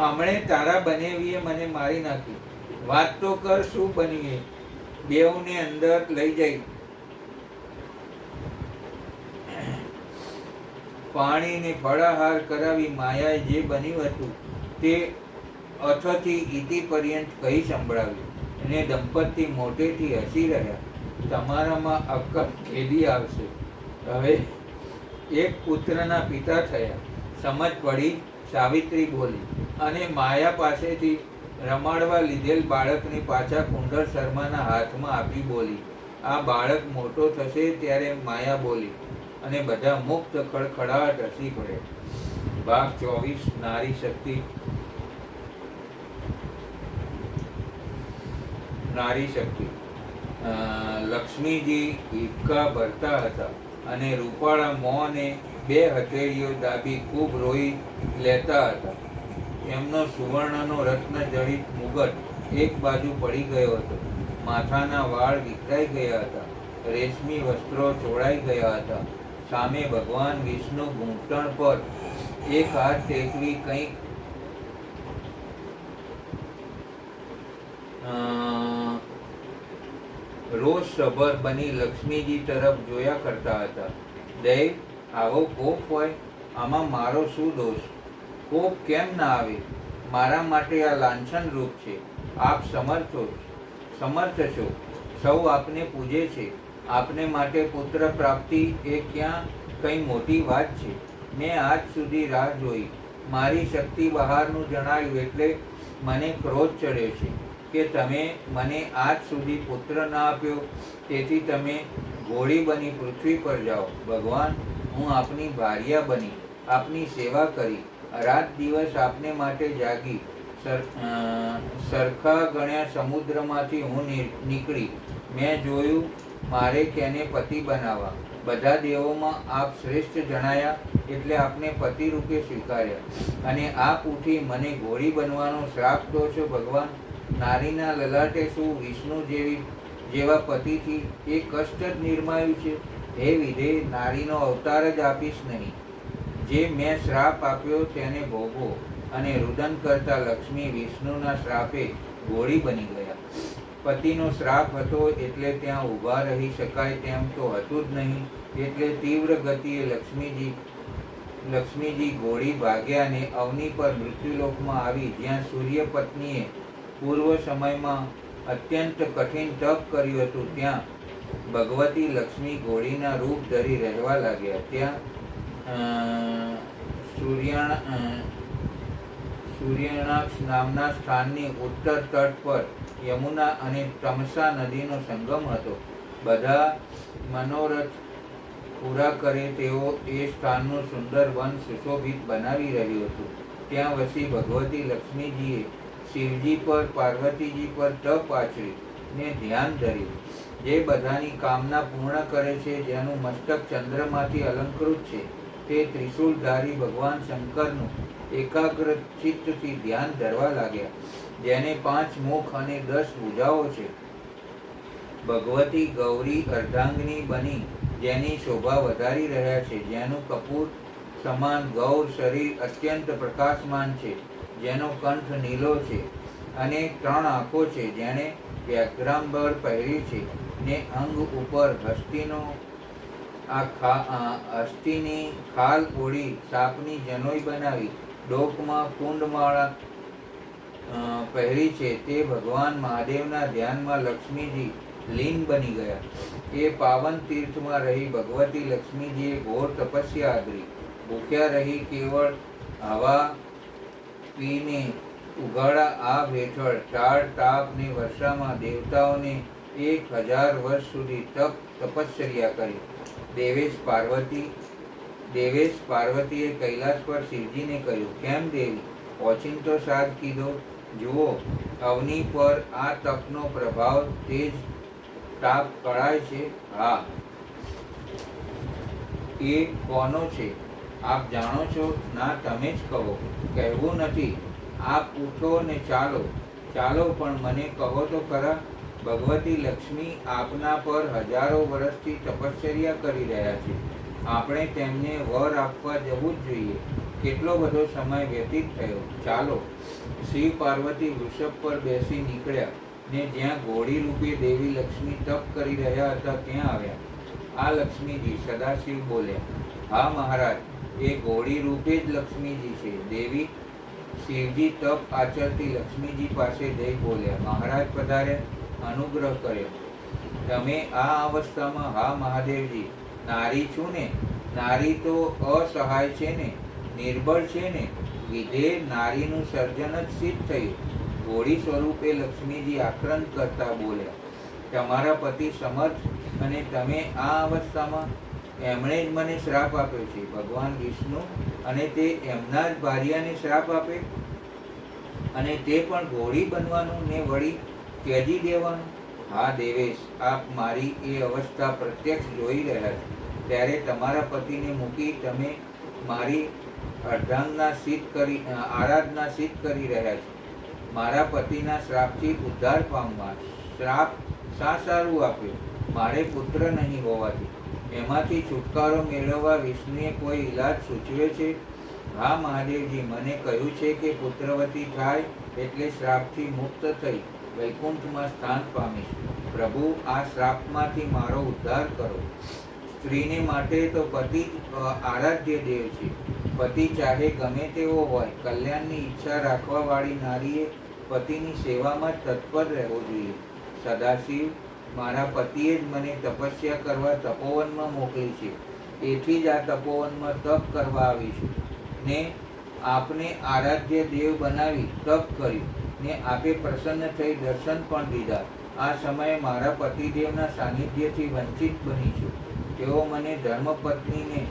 આમણે તારા બનેવીએ મને મારી નાખી. વાત તો કર, શું બનીએ? બેઉને અંદર લઈ જઈ પાણીને ફળાહાર કરાવી માયાએ જે બન્યું હતું તે અથથી ઇતિ પર્યંત કહી સંભળાવ્યું. અને દંપતી મોટેથી હસી રહ્યા. તમારામાં અક્કલ કેદી આવશે? હવે એક પુત્રના પિતા થયા. સમજ પડી? સાવિત્રી બોલી અને માયા પાસેથી રમાડવા લીધેલ બાળકને પાછા કુંડળ શર્માના હાથમાં આપી બોલી, આ બાળક મોટો થશે ત્યારે. માયા બોલી અને બધા મુક્ત ખડખડાટ હસી પડે. ભાગ 24 નારી શક્તિ. લક્ષ્મીજી હિબકા ભરતા હતા અને રૂપાળા મોંને 2 હથેળીઓ દાબી ખૂબ રોઈ લેતા હતા. એમનો સુવર્ણનો રત્નજડિત મુગટ એક બાજુ પડી ગયો હતો. માથાના વાળ વિખરાઈ ગયા હતા. રેશમી વસ્ત્રો ચોળાઈ ગયા હતા. સામે ભગવાન વિષ્ણુ ઘૂંટણ પર એક હાથ ટેકવી કંઈક રોષસભર બની લક્ષ્મીજી તરફ જોયા કરતા હતા. દૈવ, આવો કોપ હોય? આમાં મારો શું દોષ? કોપ કેમ ના આવે? મારા માટે આ લાંછન રૂપ છે. આપ સમર્થ છો. સૌ આપને પૂજે છે. આપને માટે પુત્ર પ્રાપ્તિ એ ક્યાં કંઈ મોટી વાત છે? મેં આજ સુધી રાહ જોઈ. મારી શક્તિ બહારનું જણાયું એટલે મને ક્રોધ ચડ્યો છે કે તમે મને આજ સુધી પુત્ર ન આપ્યો, તેથી તમે ઘોડી બની પૃથ્વી પર જાઓ. ભગવાન, હું આપની ભાર્યા બની આપની સેવા કરી રાત દિવસ આપને માટે જાગી. સરખા ગણ્યા સમુદ્રમાંથી હું નીકળી. મેં જોયું મારે કેને પતિ બનાવવા. બધા દેવોમાં આપ શ્રેષ્ઠ જણાયા એટલે આપને પતિ રૂપે સ્વીકાર્યા, અને આપ ઉઠી મને ઘોડી બનવાનો શ્રાપ દો છો. ભગવાન, નારીના લલાટે શું વિષ્ણુ જેવા પતિથી એ કષ્ટ જ નિર્માયું છે? હે વિધેય, નારીનો અવતાર જ આપીશ નહીં. જે મેં શ્રાપ આપ્યો તેને ભોગવો. અને રુદન કરતા લક્ષ્મી વિષ્ણુના શ્રાપે ઘોડી બની ગયા. પતિનો શ્રાપ હતો એટલે ત્યાં ઊભા રહી શકાય તેમ તો હતું જ નહીં. એટલે તીવ્ર ગતિએ લક્ષ્મીજી ઘોડી ભાગ્યા અને અવની પર મૃત્યુલોકમાં આવી, જ્યાં સૂર્ય પત્નીએ પૂર્વ સમયમાં અત્યંત કઠિન તપ કર્યું હતું. ત્યાં ભગવતી લક્ષ્મી ઘોડીના રૂપ ધરી રહેવા લાગ્યા. ત્યાં સૂર્યણાક્ષ નામના સ્થાનની ઉત્તર તટ પર યમુના અને તમસા નદીનો સંગમ હતો. બધા મનોરથ પૂરા કરે તેઓ એ સ્થાનનું સુંદર વન સુશોભિત બનાવી રહ્યું હતું. ત્યાં વસી ભગવતી લક્ષ્મીજીએ શિવજી પર, પાર્વતીજી પર તપ આચરી ને ધ્યાન ધર્યું. જે બધાની કામના પૂર્ણ કરે છે, જેનું મસ્તક ચંદ્રમાંથી અલંકૃત છે, તે ત્રિશૂલધારી ભગવાન શંકરનું એકાગ્ર ચિત્તથી ધ્યાન ધરવા લાગ્યા. જેને 5 મુખ અને 10 ભુજાઓ છે. ભગવતી ગૌરી અર્ધાંગની બની જેની શોભા વધારી રહ્યા છે. જેનું કપૂર સમાન ગૌર શરીર અત્યંત પ્રકાશમાન છે. જેનો કંઠ નીલો છે અને 3 આંખો છે. જેણે વ્યાઘ્રાંબર પહેર્યું છે ને અંગ ઉપર હસ્તીની ખાલ ઓળી સાપની જનોઈ બનાવી ડોકમાં કુંડમાળા પહેરી છે. તે ભગવાન મહાદેવના ધ્યાનમાં લક્ષ્મીજી લીન બની ગયા. એ પાવન તીર્થમાં રહી ભગવતી લક્ષ્મીજીએ ઘોર તપસ્યા આદરી. ભૂખ્યા રહી કેવળ હવા પીને ઉઘાડા આભ હેઠળ ટાળ તાપ ને વર્ષામાં દેવતાઓને 1000 વર્ષ સુધી તપશ્ચર્યા કરી. દેવેશ પાર્વતીએ કૈલાસ પર શિવજીને કહ્યું, કેમ દેવી, ઓચિંતો સાદ કીધો? જુઓ, અવની પર આ તપનો પ્રભાવ તેજ તાપ કળાય છે. હા, એ કોનો છે આપ જાણો છો? ના, તમે જ કહો. કહેવું નથી. આપ ઉઠો ને ચાલો. પણ મને કહો તો ખરા. ભગવતી લક્ષ્મી આપના પર હજારો વર્ષથી તપશ્ચર્યા કરી રહ્યા છે. આપણે તેમને વર આપવા જવું જ જોઈએ. કેટલો બધો સમય વ્યતીત થયો. ચાલો. શિવ પાર્વતી વૃષભ પર બેસી નીકળ્યા ને જ્યાં ઘોડી રૂપે દેવી લક્ષ્મી તપ કરી રહ્યા હતા ત્યાં આવ્યા. આ લક્ષ્મીજી, સદાશિવ બોલ્યા. હા મહારાજ, એ ઘોડી રૂપે જ લક્ષ્મીજી છે. દેવી શિવજી તપ આચરતી લક્ષ્મીજી પાસે જઈ બોલ્યા, મહારાજ પધાર્યા, અનુગ્રહ કર્યો. તમે આ અવસ્થામાં? હા મહાદેવજી, નારી છું ને. નારી તો અસહાય છે ને, નિર્બળ છે ને. વિધે નારીનું સર્જન જ સિદ્ધ થયું. ઘોડી સ્વરૂપે લક્ષ્મીજી આક્રંદ કરતા બોલ્યા, તમારા પતિ સમર્થ અને તમે આ અવસ્થામાં? એમણે જ મને શ્રાપ આપ્યો છે. ભગવાન વિષ્ણુ, અને તે એમના જ ભાર્યાને શ્રાપ આપે, અને તે પણ ઘોડી બનવાનું ને વળી ત્યજી દેવાનું. હા દેવેશ, આપ મારી એ અવસ્થા પ્રત્યક્ષ જોઈ રહ્યા છો, ત્યારે તમારા પતિને મૂકી તમે મારી આરાધના સિદ્ધ કરી રહ્યા છો. મારા પતિના શ્રાપથી ઉદ્ધાર પામવા. શ્રાપ શા સારું આપ્યો? મારે પુત્ર નહીં હોવાથી. એમાંથી છુટકારો મેળવવા વિષ્ણુએ કોઈ ઈલાજ સૂચવે છે? હા મહાદેવજી, મને કહ્યું છે કે પુત્રવતી થાય એટલે શ્રાપથી મુક્ત થઈ વૈકુંઠમાં સ્થાન પામીશ. પ્રભુ, આ શ્રાપમાંથી મારો ઉદ્ધાર કરો. સ્ત્રીને માટે તો પતિ જ આરાધ્ય દેવ છે. પતિ ચાહે ગમે તેવો હોય, કલ્યાણની ઈચ્છા રાખવા વાળી નારીએ પતિની સેવામાં જ તત્પર રહેવો જોઈએ. સદાશિવ, મારા પતિએ જ મને તપસ્યા કરવા તપોવનમાં મોકલી છે. એથી જ આ તપોવનમાં તપ કરવા આવી છું, ને આપને આરાધ્ય દેવ બનાવી તપ કર્યું, ને આપે પ્રસન્ન થઈ દર્શન પણ દીધા. આ સમયે મારા પતિદેવના સાનિધ્યથી વંચિત બની છું. તેઓ મને ધર્મપત્નીને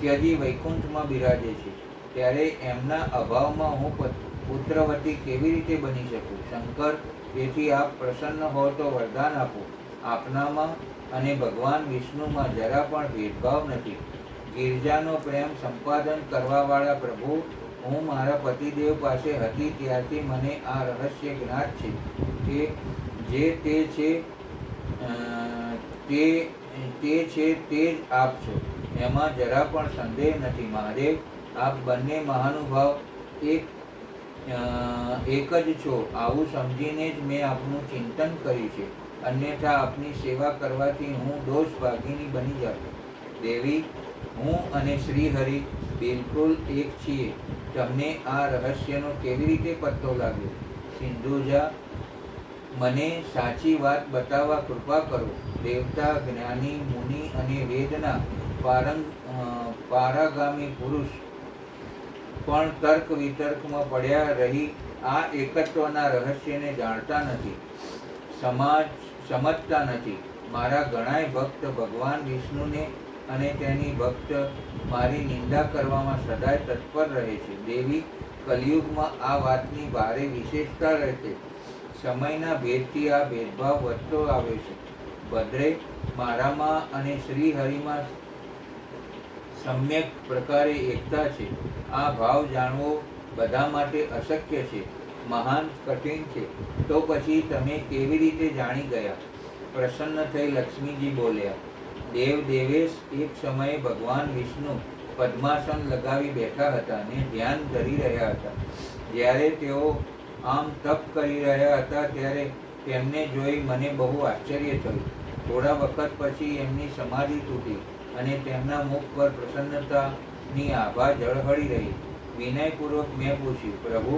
ત્યજી વૈકુંઠમાં બિરાજે છે, ત્યારે એમના અભાવમાં હું પુત્રવતી કેવી રીતે બની શકું? શંકર, તેથી આપ પ્રસન્ન હો તો વરદાન આપો. આપનામાં અને ભગવાન વિષ્ણુમાં જરા પણ ભેદભાવ નથી. ગિરજાનો પ્રેમ સંપાદન કરવાવાળા પ્રભુ, હું મારા પતિદેવ પાસે હતી ત્યારથી મને આ રહસ્ય જ્ઞાત છે કે જે તે છે તે જ આપ છો. એમાં જરા પણ સંદેહ નથી. મહાદેવ, આપ બંને મહાનુભાવ એક જ છો, આવું સમજીને જ મેં આપનું ચિંતન કર્યું છે. અન્યથા આપની સેવા કરવાથી હું દોષ ભાગીની બની જાઉં. દેવી, હું અને શ્રીહરિ બિલકુલ એક છીએ. તમને આ રહસ્યનો કેવી રીતે પત્તો લાગ્યો? સિંધુજા, મને સાચી વાત બતાવવા કૃપા કરો. દેવતા, જ્ઞાની, મુનિ અને વેદના પારાગામી પુરુષ પણ તર્ક વિતર્કમાં પડ્યા રહી આ એકત્વના રહસ્યને જાણતા નથી, સમજતા નથી. મારા ઘણાય ભક્ત ભગવાન વિષ્ણુને અને તેની ભક્ત મારી નિંદા કરવામાં સદાય તત્પર રહે છે. દેવી, કલિયુગમાં આ વાતની ભારે વિશેષતા રહેશે. સમયના ભેદથી આ ભેદભાવ વધતો આવ્યો છે. ભદ્રે, મારામાં અને શ્રીહરિમાં સમ્યક પ્રકારે એકતા છે. આ ભાવ જાણવો બધા માટે અશક્ય છે, મહાન કઠિન છે. તો પછી તમે કેવી રીતે જાણી ગયા? પ્રસન્ન થઈ લક્ષ્મીજી બોલ્યા, દેવેશ, એક સમયે ભગવાન વિષ્ણુ પદ્માસન લગાવી બેઠા હતા ને ધ્યાન ધરી રહ્યા હતા. જ્યારે તેઓ આમ તપ કરી રહ્યા હતા ત્યારે તેમને જોઈ મને બહુ આશ્ચર્ય થયું. થોડા વખત પછી એમની સમાધિ તૂટી અને તેમના મુખ પર પ્રસન્નતાની આભા ઝળહળી રહી. વિનયપૂર્વક મેં પૂછ્યું, પ્રભુ,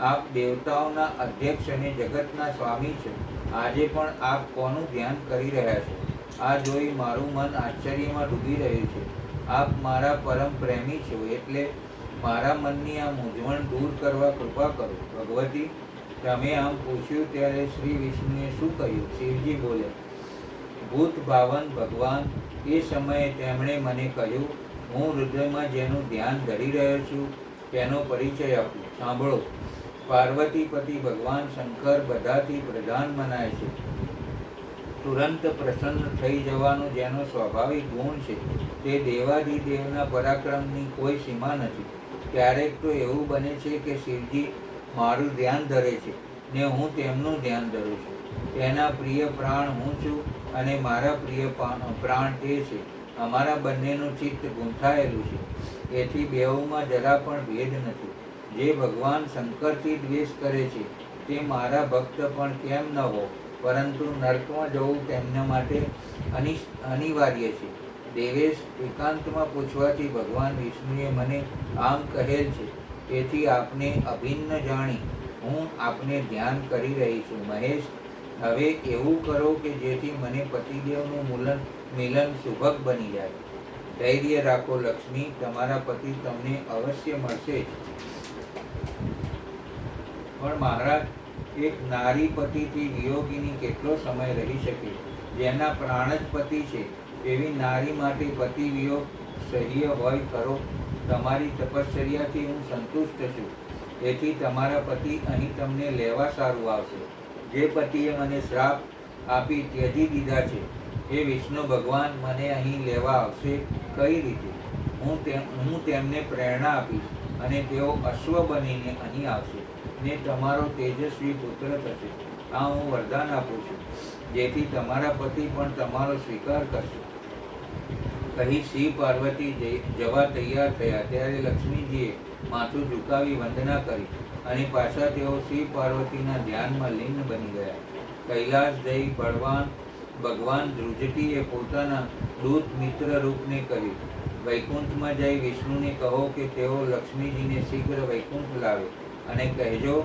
આપ દેવતાઓના અધ્યક્ષ અને જગતના સ્વામી છો. આજે પણ આપ કોનું ધ્યાન કરી રહ્યા છો? આ જોઈ મારું મન આશ્ચર્યમાં ડૂબી રહ્યું છે. આપ મારા પરમ પ્રેમી છો, એટલે મારા મનની આ મૂંઝવણ દૂર કરવા કૃપા કરો. ભગવતી, તમે આમ પૂછ્યું ત્યારે શ્રી વિષ્ણુએ શું કહ્યું? શિવજી બોલ્યા, ભૂત ભાવન ભગવાન, એ સમયે તેમણે મને કહ્યું, હું હૃદયમાં જેનું ધ્યાન ધરી રહ્યો છું તેનો પરિચય આપું. સાંભળો. પાર્વતીપતિ ભગવાન શંકર બધાથી પ્રધાન મનાય છે. તુરંત પ્રસન્ન થઈ જવાનો જેનો સ્વાભાવિક ગુણ છે, તે દેવાધિદેવના પરાક્રમની કોઈ સીમા નથી. ક્યારેક તો એવું બને છે કે શિવજી મારું ધ્યાન ધરે છે ને હું તેમનું ધ્યાન ધરું છું. તેના પ્રિય પ્રાણ હું છું અને મારા પ્રિય પ્રાણ તે છે. અમારા બંનેનું ચિત્ત ગૂંથાયેલું છે. એથી બેઉમાં જરા પણ ભેદ નથી. જે ભગવાન શંકરથી દ્વેષ કરે છે તે મારા ભક્ત પણ કેમ ન હો, પરંતુ નર્કમાં જવું તેમના માટે અનિવાર્ય છે. દેવેશ, એકાંતમાં પૂછવાથી ભગવાન વિષ્ણુએ મને આમ કહેલ છે. તેથી આપને અભિન્ન જાણી હું આપને ધ્યાન કરી રહી છું. મહેશ, હવે એવું કરો કે જેથી મને પતિદેવનું મિલન સુભગ બની જાય. ધૈર્ય રાખો લક્ષ્મી, તમારા પતિ તમને અવશ્ય મળશે જ. પણ મહારાજ, એક નારી પતિથી વિયોગીની કેટલો સમય રહી શકે? જેના પ્રાણ જ પતિ છે એવી નારી માટે પતિ વિયોગ સહ્ય હોય ખરો? તમારી તપશ્ચર્યાથી હું સંતુષ્ટ છું, એથી તમારા પતિ અહીં તમને લેવા સારું આવશે. જે પતિએ મને શ્રાપ આપી ત્યજી દીધા છે, એ વિષ્ણુ ભગવાન મને અહીં લેવા આવશે કઈ રીતે? હું તેમને પ્રેરણા આપીશ અને તેઓ અશ્વ બનીને અહીં આવશે ને તમારો તેજસ્વી પુત્ર થશે. આ હું વરદાન આપું છું, જેથી તમારા પતિ પણ તમારો સ્વીકાર કરશે. કહી શિવ પાર્વતી જવા તૈયાર થયા ત્યારે લક્ષ્મીજીએ માથું ઝુકાવી વંદના કરી અને પાછા તેઓ શિવ પાર્વતીના ધ્યાનમાં લીન બની ગયા. કૈલાસ જઈ ભગવાન ધ્રુજટીએ પોતાના દૂત મિત્ર રૂપને કહ્યું, વૈકુંઠમાં જઈ વિષ્ણુને કહો કે તેઓ લક્ષ્મીજીને શીઘ્ર વૈકુંઠ લાવે અને કહેજો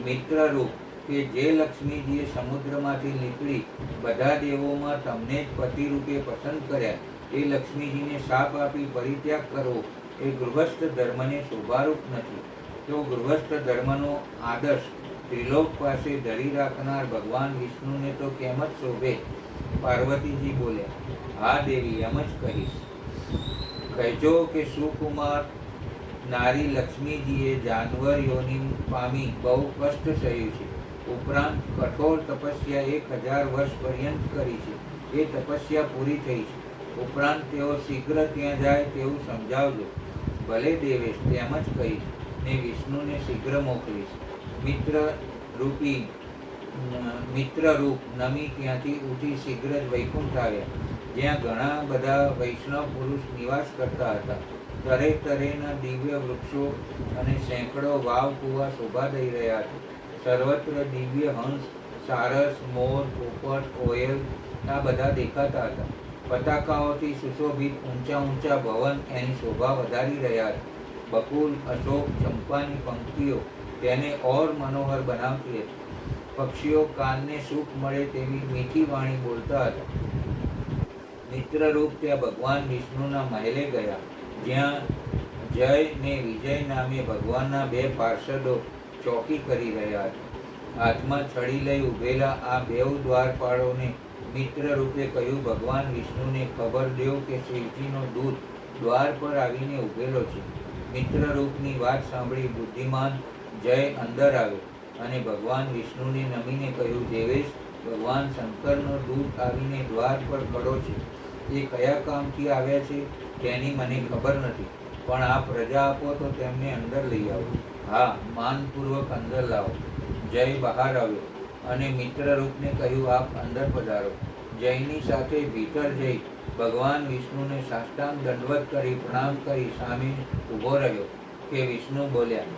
મિત્ર રૂપ કે જે લક્ષ્મીજીએ સમુદ્રમાંથી નીકળી બધા દેવોમાં તમને જ પતિ રૂપે પસંદ કર્યા, એ લક્ષ્મીજીને શાપ આપી પરિત્યાગ કરવો એ ગૃહસ્થ ધર્મને શોભારૂપ નથી. તો ગૃહસ્થ ધર્મનો આદર્શ ત્રિલોક પાસે ધરી રાખનાર ભગવાન વિષ્ણુને તો કેમ જ શોભે? પાર્વતીજી બોલ્યા, હા દેવી, એમ જ કહીશ. કહેજો કે સુકુમાર નારી લક્ષ્મીજીએ જાનવર યોનિ પામી બહુ કષ્ટ સહ્યું છે. ઉપરાંત કઠોર તપસ્યા 1000 વર્ષ પર્યંત કરી છે. એ તપસ્યા પૂરી થઈ છે. ઉપરાંત તેઓ શીઘ્ર ત્યાં જાય તેવું સમજાવજો. ભલે દેવેશ, તેમ જ કહીશ ને વિષ્ણુને શીઘ્ર મોકલીશ. મિત્ર રૂપ નમી ત્યાંથી ઉઠી શીઘ્ર જ વૈકુંઠ આવ્યા, જ્યાં ઘણા બધા વૈષ્ણવ પુરુષ નિવાસ કરતા હતા. તરે તરેના દિવ્ય વૃક્ષો અને સેંકડો વાવ કુવા શોભા દઈ રહ્યા હતા. સર્વત્ર દિવ્ય હંસ, સારસ, મોર, પોપટ, કોયલ આ બધા દેખાતા હતા. પતાકાઓથી સુશોભિત ઊંચા ઊંચા ભવન એની શોભા વધારી રહ્યા હતા. બકુલ, અશોક, ચંપાની પંક્તિઓ તેને ઓર મનોહર બનાવતી હતી. પક્ષીઓ કાનને સુખ મળે તેવી મીઠી વાણી બોલતા હતા. મિત્રરૂપ ત્યાં ભગવાન વિષ્ણુના મહેલે ગયા, જ્યાં જય ને વિજય નામે ભગવાનના 2 પાર્ષદો ચોકી કરી રહ્યા હતા. હાથમાં છડી લઈ ઉભેલા આ 2 દ્વારપાળોને મિત્ર રૂપે કહ્યું, ભગવાન વિષ્ણુને ખબર દો કે શિવજીનો દૂત દ્વાર પર આવીને ઉભેલો છે. મિત્ર રૂપની વાત સાંભળી બુદ્ધિમાન જય અંદર આવ્યો અને ભગવાન વિષ્ણુને નમીને કહ્યું, દેવેશ, ભગવાન શંકરનો દૂત આવીને દ્વાર પર ખડો છે. એ કયા કામથી આવ્યા છે તેની મને ખબર નથી, પણ આપ રજા આપો તો તેમને અંદર લઈ આવો. હા, માનપૂર્વક અંદર લાવો. જય બહાર આવ્યો અને મિત્ર રૂપને કહ્યું, આપ અંદર પધારો. જયની સાથે ભીતર જઈ ભગવાન વિષ્ણુને સાષ્ટાંગ દંડવત કરી પ્રણામ કરી સામે ઊભો રહ્યો કે વિષ્ણુ બોલ્યા,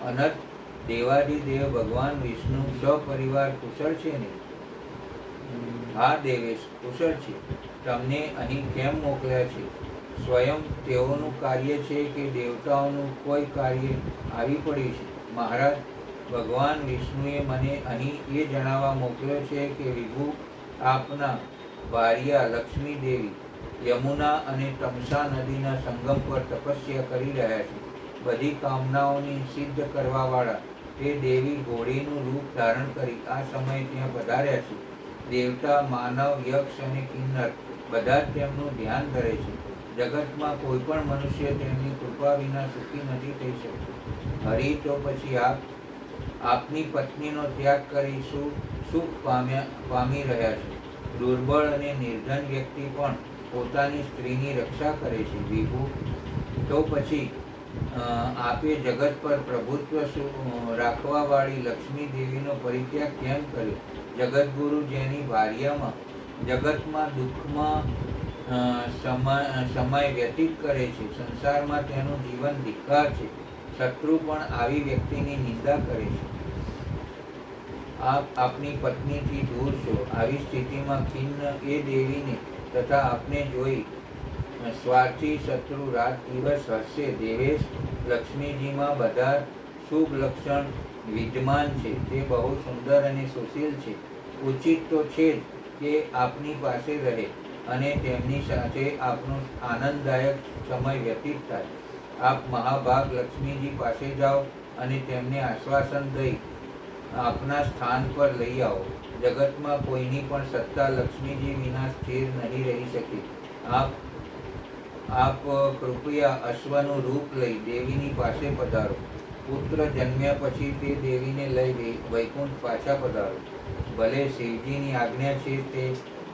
અનંત દેવાધિદેવ ભગવાન વિષ્ણુ સપરિવાર કુશળ છે ને? હા દેવેશ, કુશળ છે. તમને અહીં કેમ મોકલ્યા છે? સ્વયં તેઓનું કાર્ય છે કે દેવતાઓનું કોઈ કાર્ય આવી પડ્યું છે? મહારાજ, ભગવાન વિષ્ણુએ મને અહીં એ જણાવવા મોકલ્યો છે કે વિભુ આપના ભાર્યા લક્ષ્મી દેવી યમુના અને તમસા નદીના સંગમ પર તપસ્યા કરી રહ્યા છે. બધી કામનાઓને સિદ્ધ કરવાવાળા તે દેવી ઘોડીનું રૂપ ધારણ કરી આ સમયે ત્યાં પધાર્યા છે. દેવતા, માનવ, યક્ષ અને કિન્નર બધા જ તેમનું ધ્યાન ધરે છે. જગતમાં કોઈ પણ મનુષ્ય તેમની કૃપા વિના સુખી નથી થઈ શકતો. હરિ, તો પછી આપની પત્નીનો ત્યાગ કરી સુખ પામી રહ્યા છે. દુર્બળ અને નિર્ધન વ્યક્તિ પણ પોતાની સ્ત્રીની રક્ષા કરે છે. વિભુ, તો પછી આપે જગત પર પ્રભુત્વ રાખવાવાળી લક્ષ્મી દેવીનો પરિત્યાગ કેમ કર્યો? જગતગુરુ જેની ભાર્યામાં જગતમાં દુઃખમાં સમય વ્યતીત કરે છે, સંસારમાં તેનું જીવન ધિક્કાર છે. શત્રુ પણ આવી વ્યક્તિની નિંદા કરે છે. આપ આપની પત્નીથી દૂર છો. આવી સ્થિતિમાં ખિન્ન એ દેવીને તથા આપને જોઈ સ્વાર્થી શત્રુ રાત દિવસ હસશે. દેવેશ, લક્ષ્મીજીમાં બધા શુભ લક્ષણ વિદ્યમાન છે. તે બહુ સુંદર અને સુશીલ છે. ઉચિત તો છે જ કે આપની પાસે રહે અને તેમની સાથે આપનો આનંદદાયક સમય વ્યતીત થાય. આપ મહાભાગ લક્ષ્મીજી પાસે જાઓ અને તેમને આશ્વાસન દઈ આપના સ્થાન પર લઈ આવો. જગતમાં કોઈની પણ સત્તા લક્ષ્મીજી વિના સ્થિર નહીં રહી શકે. આપ આપ કૃપયા અશ્વનું રૂપ લઈ દેવીની પાસે પધારો. પુત્ર જન્મ્યા પછી તે દેવીને લઈ વૈકુંઠ પાછા પધારો. ભલે શિવજીની આજ્ઞા છે તે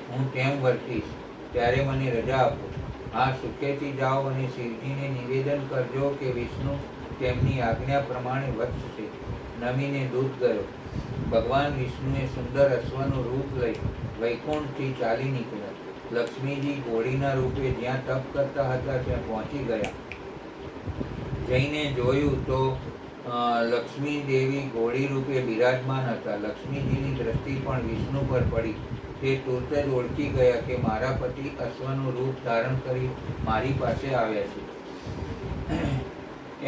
હું તેમ વર્તીશ. ત્યારે મને રજા આપો. હા, સુખેથી જાઓ અને શિવજીને નિવેદન કરજો કે વિષ્ણુ તેમની આજ્ઞા પ્રમાણે વત્સશે. નમીને દૂત ગયો. ભગવાન વિષ્ણુએ સુંદર અશ્વનું રૂપ લઈ વૈકુંઠથી ચાલી નીકળ્યા. લક્ષ્મીજી ઘોડીના રૂપે જ્યાં તપ કરતા હતા ત્યાં પહોંચી ગયા. જઈને જોયું તો લક્ષ્મી દેવી ઘોડી રૂપે બિરાજમાન હતા. લક્ષ્મીજીની દ્રષ્ટિ પણ વિષ્ણુ પર પડી. તે તુરત જ ઓળખી ગયા કે મારા પતિ અશ્વનું રૂપ ધારણ કરી મારી પાસે આવ્યા છે.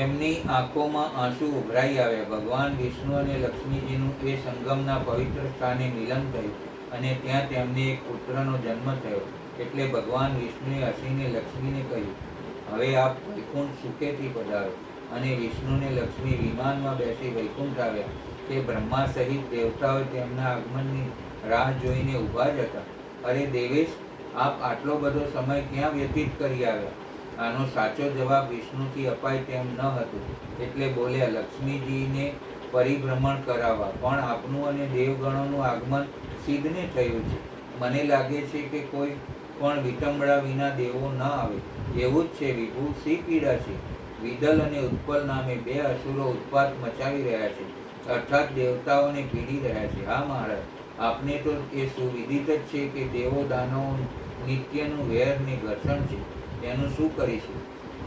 એમની આંખોમાં આંસુ ઉભરાઈ આવ્યા. ભગવાન વિષ્ણુ અને લક્ષ્મીજીનું એ સંગમના પવિત્ર સ્થાને મિલન થયું અને ત્યાં તેમને એક પુત્રનો જન્મ થયો. એટલે ભગવાન વિષ્ણુએ હસીને લક્ષ્મીને કહ્યું, હવે આપ વૈકુંઠ સુખેથી પધારો. અને વિષ્ણુને લક્ષ્મી વિમાનમાં બેસી વૈકુંઠ આવ્યા. તે બ્રહ્મા સહિત દેવતાઓ તેમના આગમનની રાહ જોઈને ઊભા જ હતા. અરે દેવેશ, આપ આટલો બધો સમય ક્યાં વ્યતીત કરી આવ્યા? આનો સાચો જવાબ વિષ્ણુથી અપાય તેમ ન હતું. એટલે બોલ્યા, લક્ષ્મીજીને પરિભ્રમણ કરાવવા. પણ આપનું અને દેવગણોનું આગમન સિદ્ધને થયું છે. મને લાગે છે કે કોઈ પણ વિટંબણા વિના દેવો ન આવે. એવું જ છે વિભુ, શી પીડા છે? વિદલ અને ઉત્પલ નામે બે અસુરો ઉત્પાત મચાવી રહ્યા છે, અર્થાત દેવતાઓને પીડી રહ્યા છે. હા મહારાજ, આપને તો એ સુવિદિત જ છે કે દેવો દાનવો નિત્યનું વેર ને ઘર્ષણ છે. તેનું શું કરીશું?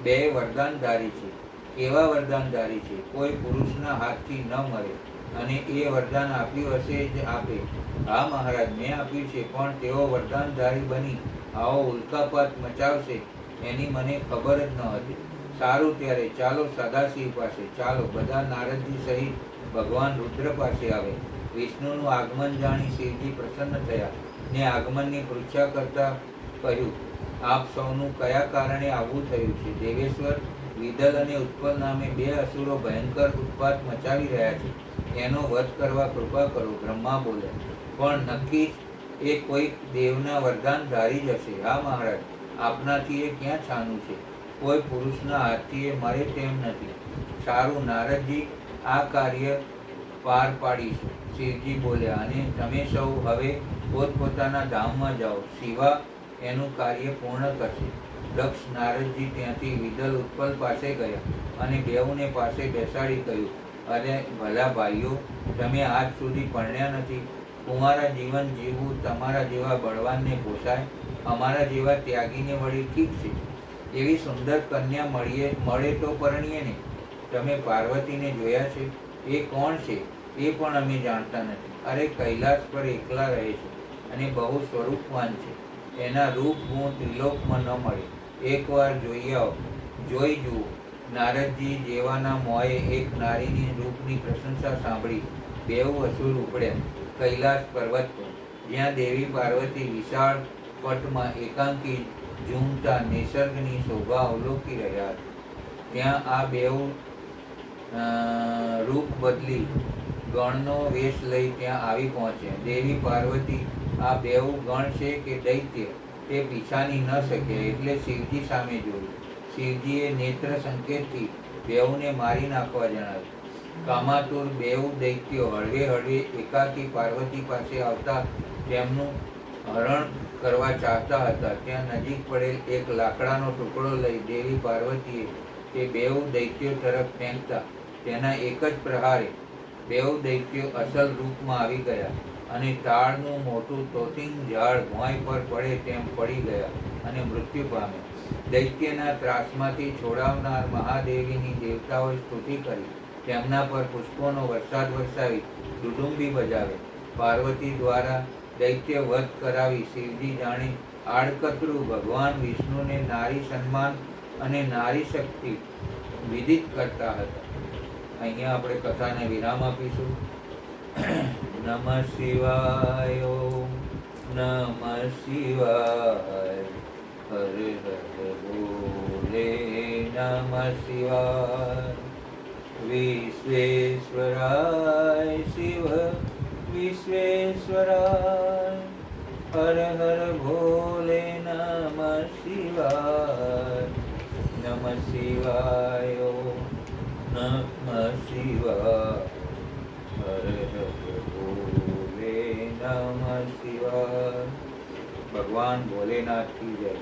બે વરદાનધારી છે. કેવા વરદાનધારી છે? કોઈ પુરુષના હાથથી ન મરે. અને એ વરદાન આપ્યું હશે જ આપે. હા મહારાજ, મેં આપ્યું છે, પણ તેઓ વરદાનધારી બની આવો ઉલ્કાપાત મચાવશે એની મને ખબર જ ન હતી. સારું, ત્યારે ચાલો સદાશિવ પાસે. ચાલો. બધા નારદજી સહિત ભગવાન રુદ્ર પાસે આવે. વિષ્ણુનું આગમન જાણી શિવજી પ્રસન્ન થયા ને આગમનની પૃચ્છા કરતા કહ્યું, આપ સૌનું કયા કારણે આવવું થયું છે? દેવેશ્વર, વિદલ અને ઉત્પલ નામે બે અસુરો ભયંકર ઉત્પાત મચાવી રહ્યા છે. એનો વધ કરવા કૃપા કરો. બ્રહ્મા બોલ્યા, પણ નક્કી જ એ કોઈક દેવના વરદાન ધારી જ હશે. હા મહારાજ, આપનાથી એ ક્યાં છાનું છે? કોઈ પુરુષના હાથથી એ મરે તેમ નથી. સારું નારદજી, આ કાર્ય પાર પાડીશું. શિવજી બોલ્યા, અને તમે સૌ હવે પોતપોતાના ધામમાં જાઓ. શિવા એનું કાર્ય પૂર્ણ કરશે. દક્ષ નારદજી ત્યાંથી વિદલ ઉત્પલ પાસે ગયા અને બેઉને પાસે બેસાડી કહ્યું, અરે ભલા ભાઈઓ, તમે આજ સુધી પરણ્યા નથી. કુંવારા જીવન જીવવું તમારા જેવા બળવાનને પોસાય? અમારા જેવા ત્યાગીને વળી ઠીક છે. એવી સુંદર કન્યા મળે તો પરણીએ ને. તમે પાર્વતીને જોયા છે? એ કોણ છે એ પણ અમે જાણતા નથી. અરે કૈલાસ પર એકલા રહે છે અને બહુ સ્વરૂપવાન છે. એના રૂપ ગુણ ત્રિલોકમાં ન મળે. એકવાર જોઈ આવો, જોઈ જુઓ. નારદજી જેવાના મોએ એક નારીની રૂપની પ્રશંસા સાંભળી બેઉ અસુર ઉપડ્યા કૈલાસ પર્વત પર, જ્યાં દેવી પાર્વતી વિશાળ પટમાં એકાંકી ઝૂમતા નિસર્ગની શોભા અવલોકી રહ્યા હતા. ત્યાં આ બેઉ રૂપ બદલી ગણનો વેશ લઈ ત્યાં આવી પહોંચ્યા. દેવી પાર્વતી આ બેઉ ગણ છે કે દૈત્ય તે પીછાની ન શક્યા, એટલે શિવજી સામે જોયું. શિવજીએ નેત્ર સંકેતથી બેઉને મારી નાખવા જણાવ્યું. કામાતુર બેઉ દૈત્યો હળવે હળવે એકાકી પાર્વતી પાસે આવતા તેમનું હરણ કરવા ચાહતા હતા. ત્યાં નજીક પડેલ એક લાકડાનો ટુકડો લઈ દેવી પાર્વતીએ તે બેઉ દૈત્યો તરફ ફેંકતા તેના એક જ પ્રહારે બેઉ દૈત્યો અસલ રૂપમાં આવી ગયા અને તાળનું મોટું તોતિંગ ઝાડ ભોંય પર પડે તેમ પડી ગયા અને મૃત્યુ પામ્યા. દૈત્યના ત્રાસમાંથી છોડાવનાર મહાદેવીની દેવતાઓએ સ્તુતિ કરી. તેમના પર પુષ્પોનો વરસાદ વરસાવી ડુડુંબી બજાવે. પાર્વતી દ્વારા દૈત્ય વધ કરાવી શિવજી જાણે આડકતરું ભગવાન વિષ્ણુને નારી સન્માન અને નારી શક્તિ વિદિત કરતા હતા. અહીંયા આપણે કથાને વિરામ આપીશું. નમઃ શિવાય, ઓમ નમઃ શિવાય, હર હર બોલે નમઃ શિવાય. વિશ્વેશ્વરાય શિવ વિશ્વેશ્વરાય, હર હર ભોલે નમઃ શિવાય નમઃ શિવાય નમઃ શિવાય હર હર ભોલે નમઃ શિવાય. ભગવાન ભોલેનાથ કી જય.